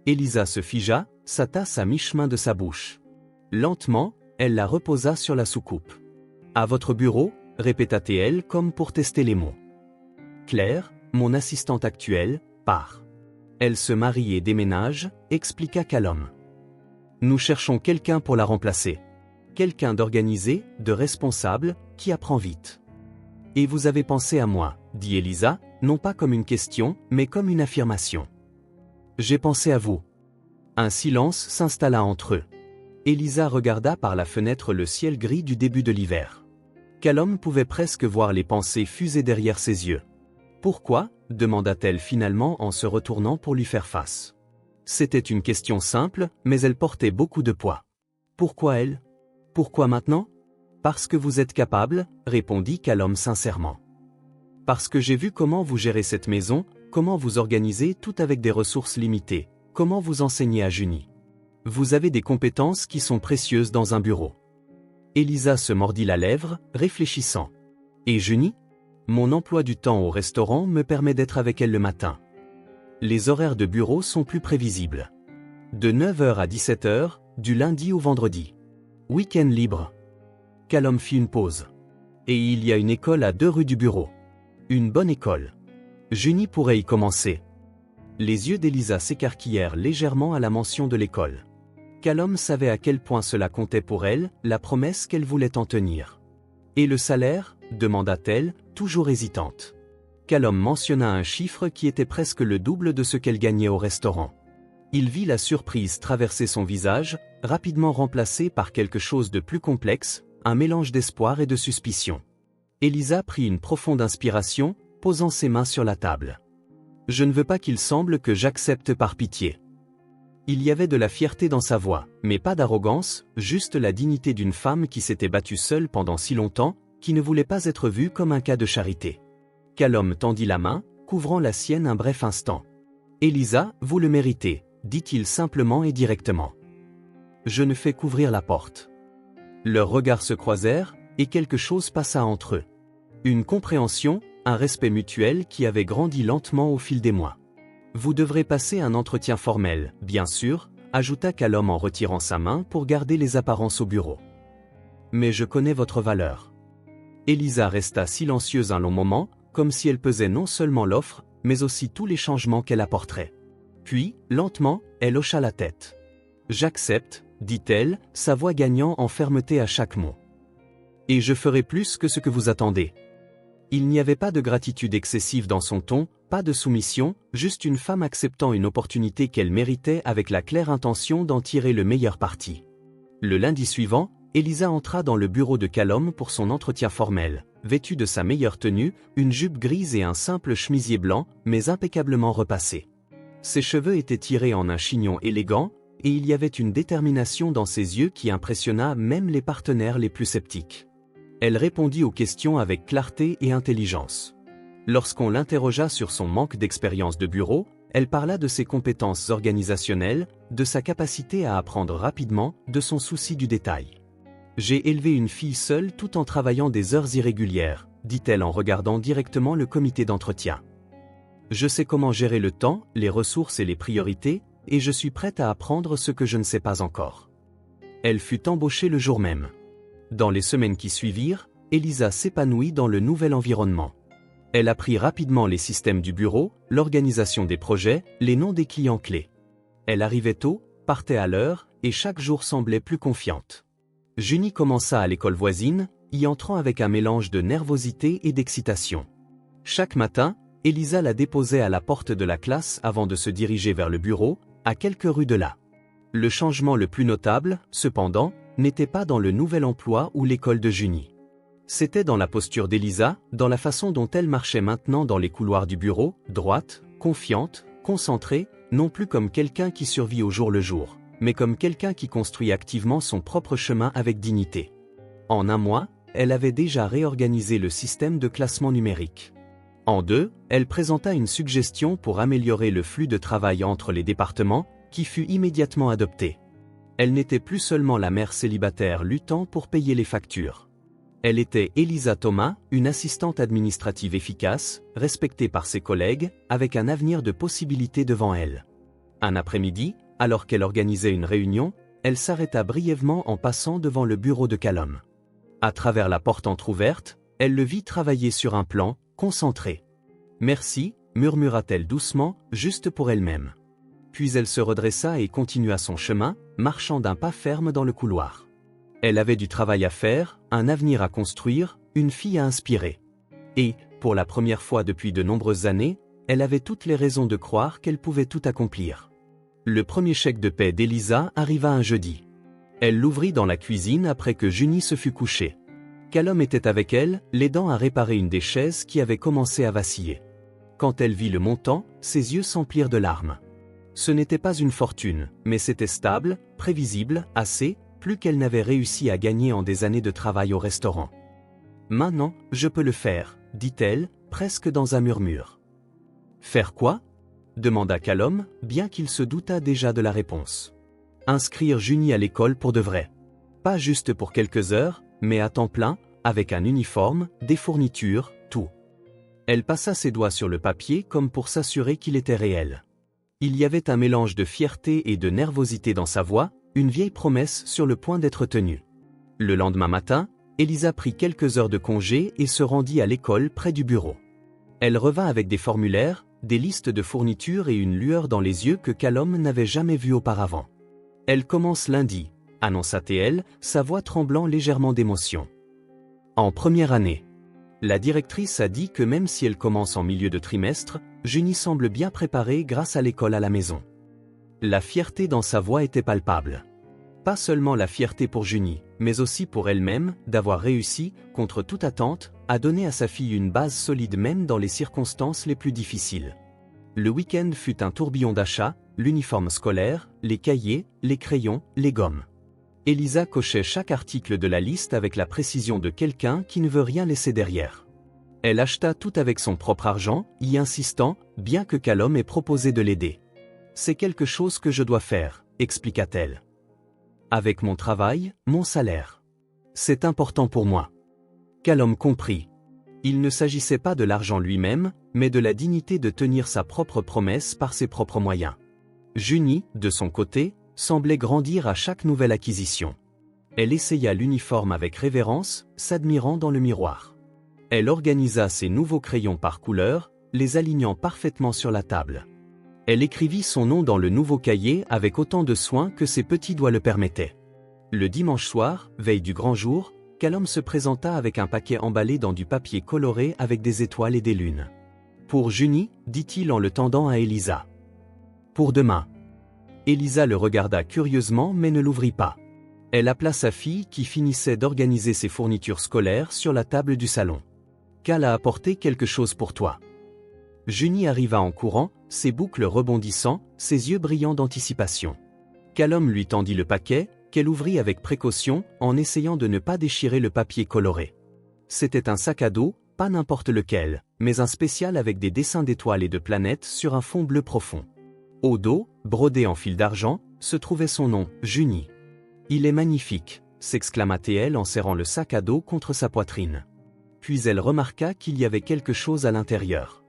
Elisa se figea, sa tasse à mi-chemin de sa bouche. Lentement, elle la reposa sur la soucoupe. « À votre bureau » répéta-t-elle comme pour tester les mots. Claire, mon assistante actuelle, part. Elle se marie et déménage, expliqua Callum. Nous cherchons quelqu'un pour la remplacer. Quelqu'un d'organisé, de responsable, qui apprend vite. Et vous avez pensé à moi, dit Elisa, non pas comme une question, mais comme une affirmation. J'ai pensé à vous. Un silence s'installa entre eux. Elisa regarda par la fenêtre le ciel gris du début de l'hiver. Callum pouvait presque voir les pensées fuser derrière ses yeux. Pourquoi ? demanda-t-elle finalement en se retournant pour lui faire face. C'était une question simple, mais elle portait beaucoup de poids. Pourquoi elle ? Pourquoi maintenant ? Parce que vous êtes capable, répondit Callum sincèrement. Parce que j'ai vu comment vous gérez cette maison, comment vous organisez tout avec des ressources limitées, comment vous enseignez à Junie. Vous avez des compétences qui sont précieuses dans un bureau. Elisa se mordit la lèvre, réfléchissant. Et Junie ? Mon emploi du temps au restaurant me permet d'être avec elle le matin. Les horaires de bureau sont plus prévisibles. De 9h à 17h, du lundi au vendredi. Week-end libre. Callum fit une pause. Et il y a une école à 2 rues du bureau. Une bonne école. Junie pourrait y commencer. Les yeux d'Elisa s'écarquillèrent légèrement à la mention de l'école. Callum savait à quel point cela comptait pour elle, la promesse qu'elle voulait en tenir. Et le salaire ? demanda-t-elle, toujours hésitante. Callum mentionna un chiffre qui était presque le double de ce qu'elle gagnait au restaurant. Il vit la surprise traverser son visage, rapidement remplacée par quelque chose de plus complexe, un mélange d'espoir et de suspicion. Elisa prit une profonde inspiration, posant ses mains sur la table. « Je ne veux pas qu'il semble que j'accepte par pitié. » Il y avait de la fierté dans sa voix, mais pas d'arrogance, juste la dignité d'une femme qui s'était battue seule pendant si longtemps, qui ne voulait pas être vue comme un cas de charité. Callum tendit la main, couvrant la sienne un bref instant. « Elisa, vous le méritez, » dit-il simplement et directement. Je ne fais qu'ouvrir la porte. Leurs regards se croisèrent, et quelque chose passa entre eux. Une compréhension, un respect mutuel qui avait grandi lentement au fil des mois. Vous devrez passer un entretien formel, bien sûr, ajouta Callum en retirant sa main pour garder les apparences au bureau. Mais je connais votre valeur. Elisa resta silencieuse un long moment, comme si elle pesait non seulement l'offre, mais aussi tous les changements qu'elle apporterait. Puis, lentement, elle hocha la tête. J'accepte, dit-elle, sa voix gagnant en fermeté à chaque mot. Et je ferai plus que ce que vous attendez. Il n'y avait pas de gratitude excessive dans son ton, pas de soumission, juste une femme acceptant une opportunité qu'elle méritait avec la claire intention d'en tirer le meilleur parti. Le lundi suivant, Elisa entra dans le bureau de Callum pour son entretien formel, vêtue de sa meilleure tenue, une jupe grise et un simple chemisier blanc, mais impeccablement repassé. Ses cheveux étaient tirés en un chignon élégant, et il y avait une détermination dans ses yeux qui impressionna même les partenaires les plus sceptiques. Elle répondit aux questions avec clarté et intelligence. Lorsqu'on l'interrogea sur son manque d'expérience de bureau, elle parla de ses compétences organisationnelles, de sa capacité à apprendre rapidement, de son souci du détail. « J'ai élevé une fille seule tout en travaillant des heures irrégulières, » dit-elle en regardant directement le comité d'entretien. « Je sais comment gérer le temps, les ressources et les priorités, et je suis prête à apprendre ce que je ne sais pas encore. » Elle fut embauchée le jour même. Dans les semaines qui suivirent, Elisa s'épanouit dans le nouvel environnement. Elle apprit rapidement les systèmes du bureau, l'organisation des projets, les noms des clients clés. Elle arrivait tôt, partait à l'heure, et chaque jour semblait plus confiante. Junie commença à l'école voisine, y entrant avec un mélange de nervosité et d'excitation. Chaque matin, Elisa la déposait à la porte de la classe avant de se diriger vers le bureau, à quelques rues de là. Le changement le plus notable, cependant, n'était pas dans le nouvel emploi ou l'école de Junie. C'était dans la posture d'Elisa, dans la façon dont elle marchait maintenant dans les couloirs du bureau, droite, confiante, concentrée, non plus comme quelqu'un qui survit au jour le jour, mais comme quelqu'un qui construit activement son propre chemin avec dignité. En un mois, elle avait déjà réorganisé le système de classement numérique. En 2, elle présenta une suggestion pour améliorer le flux de travail entre les départements, qui fut immédiatement adoptée. Elle n'était plus seulement la mère célibataire luttant pour payer les factures. Elle était Elisa Thomas, une assistante administrative efficace, respectée par ses collègues, avec un avenir de possibilités devant elle. Un après-midi, alors qu'elle organisait une réunion, elle s'arrêta brièvement en passant devant le bureau de Callum. À travers la porte entr'ouverte, elle le vit travailler sur un plan, concentré. « Merci », murmura-t-elle doucement, juste pour elle-même. Puis elle se redressa et continua son chemin, marchant d'un pas ferme dans le couloir. Elle avait du travail à faire, un avenir à construire, une fille à inspirer. Et, pour la première fois depuis de nombreuses années, elle avait toutes les raisons de croire qu'elle pouvait tout accomplir. Le premier chèque de paie d'Elisa arriva un jeudi. Elle l'ouvrit dans la cuisine après que Junie se fut couchée. Callum était avec elle, l'aidant à réparer une des chaises qui avait commencé à vaciller. Quand elle vit le montant, ses yeux s'emplirent de larmes. Ce n'était pas une fortune, mais c'était stable, prévisible, assez, plus qu'elle n'avait réussi à gagner en des années de travail au restaurant. « Maintenant, je peux le faire », dit-elle, presque dans un murmure. « Faire quoi ?» demanda Callum, bien qu'il se doutât déjà de la réponse. « Inscrire Junie à l'école pour de vrai. Pas juste pour quelques heures, mais à temps plein, avec un uniforme, des fournitures, tout. » Elle passa ses doigts sur le papier comme pour s'assurer qu'il était réel. Il y avait un mélange de fierté et de nervosité dans sa voix, une vieille promesse sur le point d'être tenue. Le lendemain matin, Elisa prit quelques heures de congé et se rendit à l'école près du bureau. Elle revint avec des formulaires, des listes de fournitures et une lueur dans les yeux que Callum n'avait jamais vue auparavant. « Elle commence lundi », annonça-t-elle, sa voix tremblant légèrement d'émotion. « En première année. » La directrice a dit que même si elle commence en milieu de trimestre, Junie semble bien préparée grâce à l'école à la maison. La fierté dans sa voix était palpable. Pas seulement la fierté pour Junie, mais aussi pour elle-même, d'avoir réussi, contre toute attente, à donner à sa fille une base solide même dans les circonstances les plus difficiles. Le week-end fut un tourbillon d'achats, l'uniforme scolaire, les cahiers, les crayons, les gommes. Elisa cochait chaque article de la liste avec la précision de quelqu'un qui ne veut rien laisser derrière. Elle acheta tout avec son propre argent, y insistant, bien que Callum ait proposé de l'aider. « C'est quelque chose que je dois faire », expliqua-t-elle. « Avec mon travail, mon salaire. C'est important pour moi. » Callum comprit. Il ne s'agissait pas de l'argent lui-même, mais de la dignité de tenir sa propre promesse par ses propres moyens. Junie, de son côté, semblait grandir à chaque nouvelle acquisition. Elle essaya l'uniforme avec révérence, s'admirant dans le miroir. Elle organisa ses nouveaux crayons par couleur, les alignant parfaitement sur la table. Elle écrivit son nom dans le nouveau cahier avec autant de soin que ses petits doigts le permettaient. Le dimanche soir, veille du grand jour, Callum se présenta avec un paquet emballé dans du papier coloré avec des étoiles et des lunes. « Pour Junie », dit-il en le tendant à Elisa. « Pour demain. » Elisa le regarda curieusement mais ne l'ouvrit pas. Elle appela sa fille qui finissait d'organiser ses fournitures scolaires sur la table du salon. « Cal a apporté quelque chose pour toi. » Junie arriva en courant, ses boucles rebondissant, ses yeux brillants d'anticipation. Callum lui tendit le paquet, qu'elle ouvrit avec précaution, en essayant de ne pas déchirer le papier coloré. C'était un sac à dos, pas n'importe lequel, mais un spécial avec des dessins d'étoiles et de planètes sur un fond bleu profond. Au dos, brodé en fil d'argent, se trouvait son nom, Junie. « Il est magnifique », s'exclama-t-elle en serrant le sac à dos contre sa poitrine. Puis elle remarqua qu'il y avait quelque chose à l'intérieur.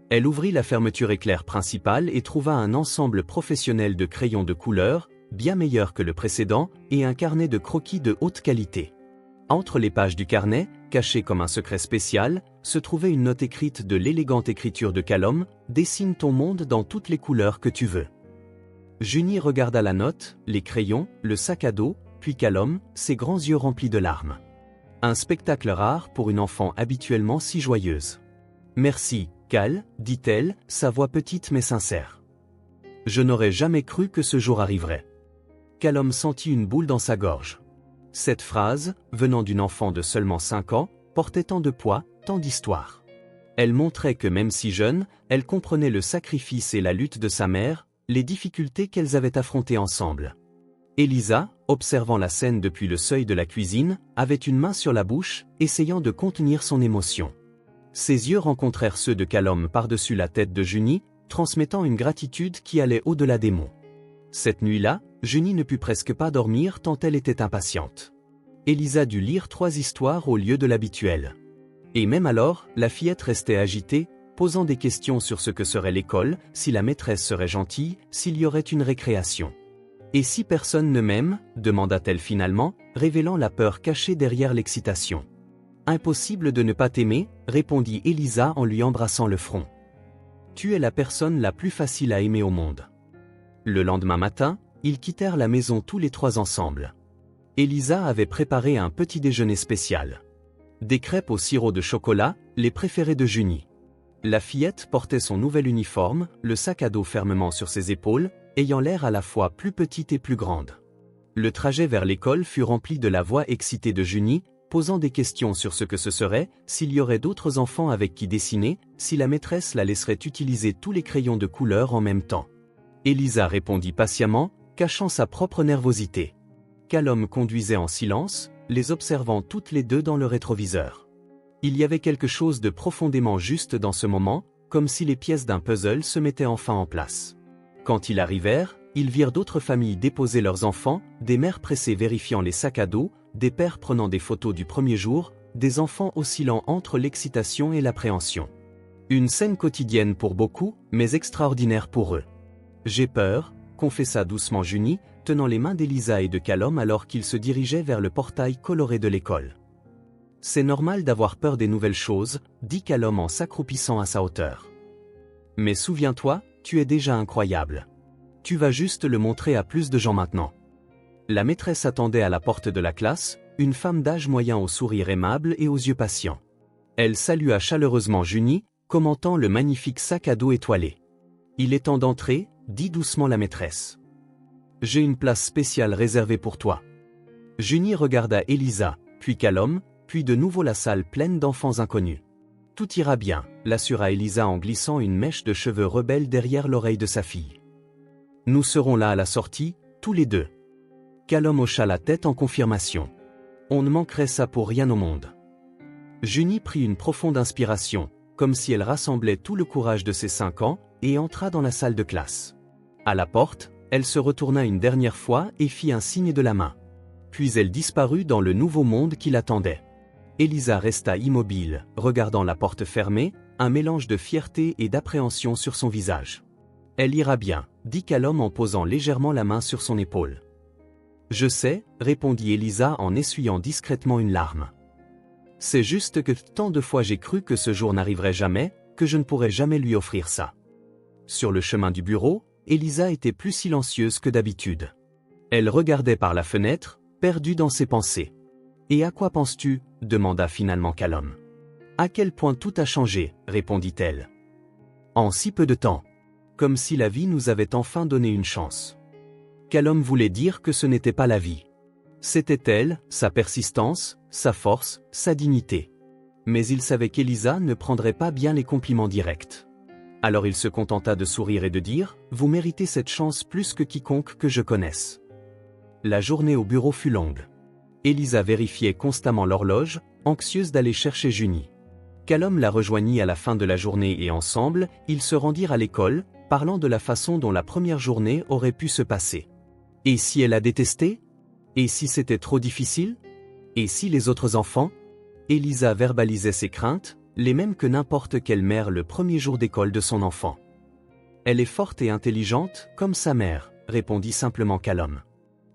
Elle ouvrit la fermeture éclair principale et trouva un ensemble professionnel de crayons de couleur, bien meilleur que le précédent, et un carnet de croquis de haute qualité. Entre les pages du carnet, caché comme un secret spécial, se trouvait une note écrite de l'élégante écriture de Callum, « Dessine ton monde dans toutes les couleurs que tu veux ». Junie regarda la note, les crayons, le sac à dos, puis Callum, ses grands yeux remplis de larmes. Un spectacle rare pour une enfant habituellement si joyeuse. « Merci, Cal, dit-elle, sa voix petite mais sincère. Je n'aurais jamais cru que ce jour arriverait. » Callum sentit une boule dans sa gorge. Cette phrase, venant d'une enfant de seulement 5 ans, portait tant de poids, tant d'histoire. Elle montrait que même si jeune, elle comprenait le sacrifice et la lutte de sa mère, les difficultés qu'elles avaient affrontées ensemble. Elisa, observant la scène depuis le seuil de la cuisine, avait une main sur la bouche, essayant de contenir son émotion. Ses yeux rencontrèrent ceux de Callum par-dessus la tête de Junie, transmettant une gratitude qui allait au-delà des mots. Cette nuit-là, Junie ne put presque pas dormir tant elle était impatiente. Elisa dut lire 3 histoires au lieu de l'habituel. Et même alors, la fillette restait agitée, posant des questions sur ce que serait l'école, si la maîtresse serait gentille, s'il y aurait une récréation. Et si personne ne m'aime, demanda-t-elle finalement, révélant la peur cachée derrière l'excitation. Impossible de ne pas t'aimer, répondit Elisa en lui embrassant le front. Tu es la personne la plus facile à aimer au monde. Le lendemain matin, ils quittèrent la maison tous les trois ensemble. Elisa avait préparé un petit déjeuner spécial. Des crêpes au sirop de chocolat, les préférées de Junie. La fillette portait son nouvel uniforme, le sac à dos fermement sur ses épaules, ayant l'air à la fois plus petite et plus grande. Le trajet vers l'école fut rempli de la voix excitée de Junie, posant des questions sur ce que ce serait, s'il y aurait d'autres enfants avec qui dessiner, si la maîtresse la laisserait utiliser tous les crayons de couleur en même temps. Elisa répondit patiemment, cachant sa propre nervosité. Callum conduisait en silence, les observant toutes les deux dans le rétroviseur. Il y avait quelque chose de profondément juste dans ce moment, comme si les pièces d'un puzzle se mettaient enfin en place. Quand ils arrivèrent, ils virent d'autres familles déposer leurs enfants, des mères pressées vérifiant les sacs à dos, des pères prenant des photos du premier jour, des enfants oscillant entre l'excitation et l'appréhension. Une scène quotidienne pour beaucoup, mais extraordinaire pour eux. J'ai peur, confessa doucement Junie, tenant les mains d'Elisa et de Callum alors qu'ils se dirigeaient vers le portail coloré de l'école. C'est normal d'avoir peur des nouvelles choses, dit Callum en s'accroupissant à sa hauteur. Mais souviens-toi, tu es déjà incroyable. Tu vas juste le montrer à plus de gens maintenant. La maîtresse attendait à la porte de la classe, une femme d'âge moyen au sourire aimable et aux yeux patients. Elle salua chaleureusement Junie, commentant le magnifique sac à dos étoilé. Il est temps d'entrer, dit doucement la maîtresse. J'ai une place spéciale réservée pour toi. Junie regarda Elisa, puis Callum, puis de nouveau la salle pleine d'enfants inconnus. Tout ira bien, l'assura Elisa en glissant une mèche de cheveux rebelles derrière l'oreille de sa fille. Nous serons là à la sortie, tous les deux. Callum hocha la tête en confirmation. On ne manquerait ça pour rien au monde. Junie prit une profonde inspiration, comme si elle rassemblait tout le courage de ses 5 ans, et entra dans la salle de classe. À la porte, elle se retourna une dernière fois et fit un signe de la main. Puis elle disparut dans le nouveau monde qui l'attendait. Elisa resta immobile, regardant la porte fermée, un mélange de fierté et d'appréhension sur son visage. Elle ira bien, dit Callum en posant légèrement la main sur son épaule. Je sais, répondit Elisa en essuyant discrètement une larme. C'est juste que tant de fois j'ai cru que ce jour n'arriverait jamais, que je ne pourrais jamais lui offrir ça. Sur le chemin du bureau, Elisa était plus silencieuse que d'habitude. Elle regardait par la fenêtre, perdue dans ses pensées. Et à quoi penses-tu ? Demanda finalement Callum. À quel point tout a changé, répondit-elle. En si peu de temps. Comme si la vie nous avait enfin donné une chance. Callum voulait dire que ce n'était pas la vie. C'était elle, sa persistance, sa force, sa dignité. Mais il savait qu'Elisa ne prendrait pas bien les compliments directs. Alors il se contenta de sourire et de dire « Vous méritez cette chance plus que quiconque que je connaisse ». La journée au bureau fut longue. Elisa vérifiait constamment l'horloge, anxieuse d'aller chercher Junie. Callum la rejoignit à la fin de la journée et ensemble, ils se rendirent à l'école, parlant de la façon dont la première journée aurait pu se passer. Et si elle a détesté ? Et si c'était trop difficile ? Et si les autres enfants ? Elisa verbalisait ses craintes, les mêmes que n'importe quelle mère le premier jour d'école de son enfant. Elle est forte et intelligente, comme sa mère, répondit simplement Callum.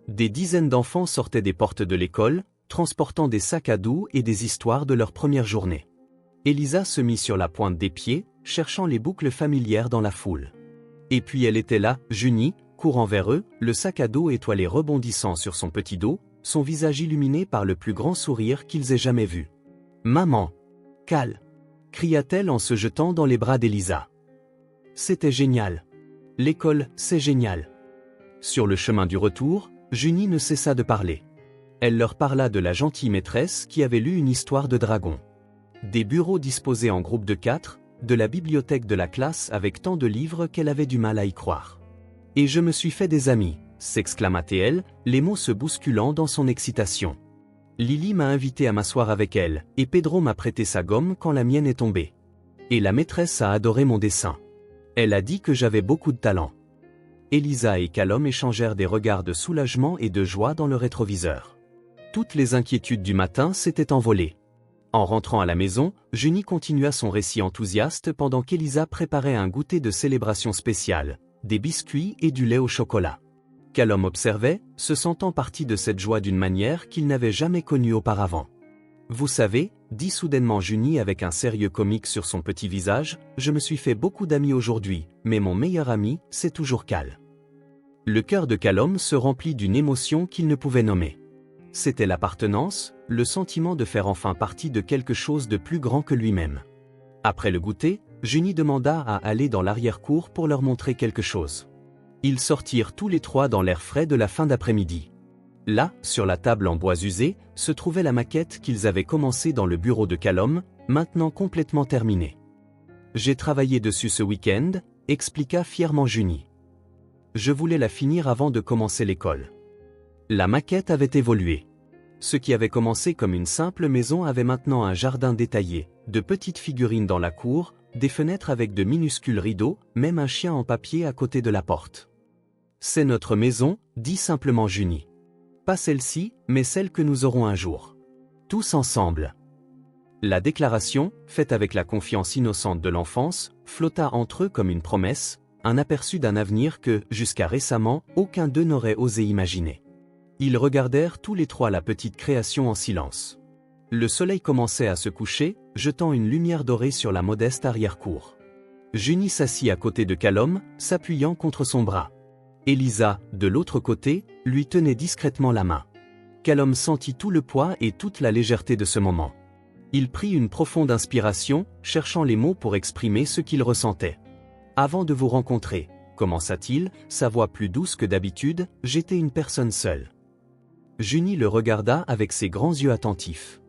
Des dizaines d'enfants sortaient des portes de l'école, transportant des sacs à dos et des histoires de leur première journée. Elisa se mit sur la pointe des pieds, cherchant les boucles familières dans la foule. Et puis elle était là, Junie, courant vers eux, le sac à dos étoilé rebondissant sur son petit dos, son visage illuminé par le plus grand sourire qu'ils aient jamais vu. « Maman !» « Cal !» cria-t-elle en se jetant dans les bras d'Elisa. C'était génial. L'école, c'est génial. Sur le chemin du retour, Junie ne cessa de parler. Elle leur parla de la gentille maîtresse qui avait lu une histoire de dragon. Des bureaux disposés en groupe de 4, de la bibliothèque de la classe avec tant de livres qu'elle avait du mal à y croire. « Et je me suis fait des amis », s'exclama-t-elle, les mots se bousculant dans son excitation. Lily m'a invité à m'asseoir avec elle, et Pedro m'a prêté sa gomme quand la mienne est tombée. Et la maîtresse a adoré mon dessin. Elle a dit que j'avais beaucoup de talent. Elisa et Callum échangèrent des regards de soulagement et de joie dans le rétroviseur. Toutes les inquiétudes du matin s'étaient envolées. En rentrant à la maison, Junie continua son récit enthousiaste pendant qu'Elisa préparait un goûter de célébration spéciale, des biscuits et du lait au chocolat. Calum observait, se sentant partie de cette joie d'une manière qu'il n'avait jamais connue auparavant. Vous savez, dit soudainement Junie avec un sérieux comique sur son petit visage, je me suis fait beaucoup d'amis aujourd'hui, mais mon meilleur ami, c'est toujours Cal. Le cœur de Calum se remplit d'une émotion qu'il ne pouvait nommer. C'était l'appartenance, le sentiment de faire enfin partie de quelque chose de plus grand que lui-même. Après le goûter, Junie demanda à aller dans l'arrière-cour pour leur montrer quelque chose. Ils sortirent tous les trois dans l'air frais de la fin d'après-midi. Là, sur la table en bois usé, se trouvait la maquette qu'ils avaient commencée dans le bureau de Calum, maintenant complètement terminée. « J'ai travaillé dessus ce week-end », expliqua fièrement Junie. « Je voulais la finir avant de commencer l'école. » La maquette avait évolué. Ce qui avait commencé comme une simple maison avait maintenant un jardin détaillé, de petites figurines dans la cour, des fenêtres avec de minuscules rideaux, même un chien en papier à côté de la porte. « C'est notre maison », dit simplement Junie. « Pas celle-ci, mais celle que nous aurons un jour. Tous ensemble. » La déclaration, faite avec la confiance innocente de l'enfance, flotta entre eux comme une promesse, un aperçu d'un avenir que, jusqu'à récemment, aucun d'eux n'aurait osé imaginer. Ils regardèrent tous les trois la petite création en silence. Le soleil commençait à se coucher, jetant une lumière dorée sur la modeste arrière-cour. Junie s'assit à côté de Calum, s'appuyant contre son bras. Elisa, de l'autre côté, lui tenait discrètement la main. Calum sentit tout le poids et toute la légèreté de ce moment. Il prit une profonde inspiration, cherchant les mots pour exprimer ce qu'il ressentait. « Avant de vous rencontrer, commença-t-il, sa voix plus douce que d'habitude, j'étais une personne seule. » Junie le regarda avec ses grands yeux attentifs.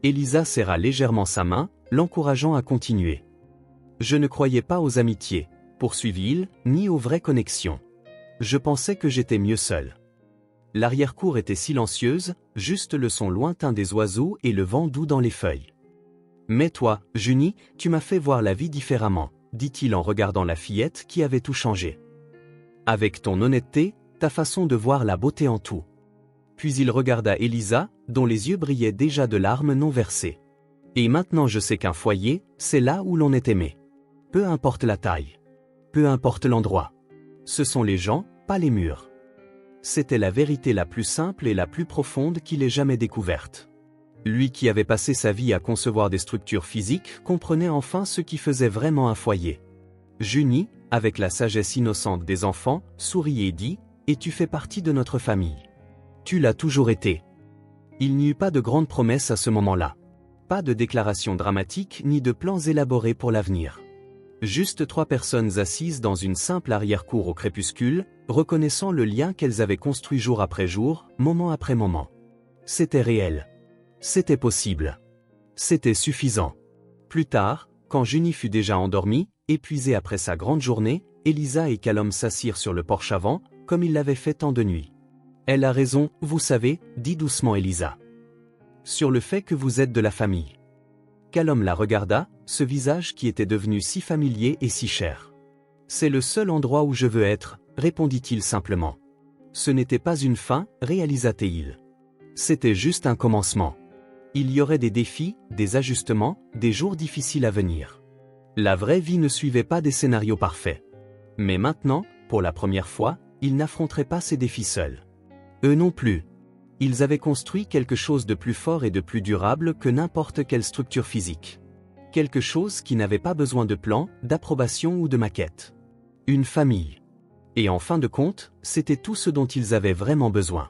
Elisa serra légèrement sa main, l'encourageant à continuer. « Je ne croyais pas aux amitiés, poursuivit-il, ni aux vraies connexions. Je pensais que j'étais mieux seul. » L'arrière-cour était silencieuse, juste le son lointain des oiseaux et le vent doux dans les feuilles. « Mais toi, Junie, tu m'as fait voir la vie différemment, » dit-il en regardant la fillette qui avait tout changé. « Avec ton honnêteté, ta façon de voir la beauté en tout. » Puis il regarda Elisa, dont les yeux brillaient déjà de larmes non versées. « Et maintenant je sais qu'un foyer, c'est là où l'on est aimé. Peu importe la taille. Peu importe l'endroit. Ce sont les gens, pas les murs. » C'était la vérité la plus simple et la plus profonde qu'il ait jamais découverte. Lui qui avait passé sa vie à concevoir des structures physiques comprenait enfin ce qui faisait vraiment un foyer. Junie, avec la sagesse innocente des enfants, sourit et dit « Et tu fais partie de notre famille. Tu l'as toujours été. » Il n'y eut pas de grandes promesses à ce moment-là. Pas de déclarations dramatiques ni de plans élaborés pour l'avenir. Juste trois personnes assises dans une simple arrière-cour au crépuscule, reconnaissant le lien qu'elles avaient construit jour après jour, moment après moment. C'était réel. C'était possible. C'était suffisant. Plus tard, quand Junie fut déjà endormie, épuisée après sa grande journée, Elisa et Calum s'assirent sur le porche avant, comme ils l'avaient fait tant de nuits. « Elle a raison, vous savez, dit doucement Elisa. Sur le fait que vous êtes de la famille. » Calum la regarda, ce visage qui était devenu si familier et si cher. « C'est le seul endroit où je veux être, » répondit-il simplement. Ce n'était pas une fin, réalisa-t-il. C'était juste un commencement. Il y aurait des défis, des ajustements, des jours difficiles à venir. La vraie vie ne suivait pas des scénarios parfaits. Mais maintenant, pour la première fois, ils n'affronteraient pas ces défis seuls. Eux non plus. Ils avaient construit quelque chose de plus fort et de plus durable que n'importe quelle structure physique. Quelque chose qui n'avait pas besoin de plan, d'approbation ou de maquette. Une famille. Et en fin de compte, c'était tout ce dont ils avaient vraiment besoin.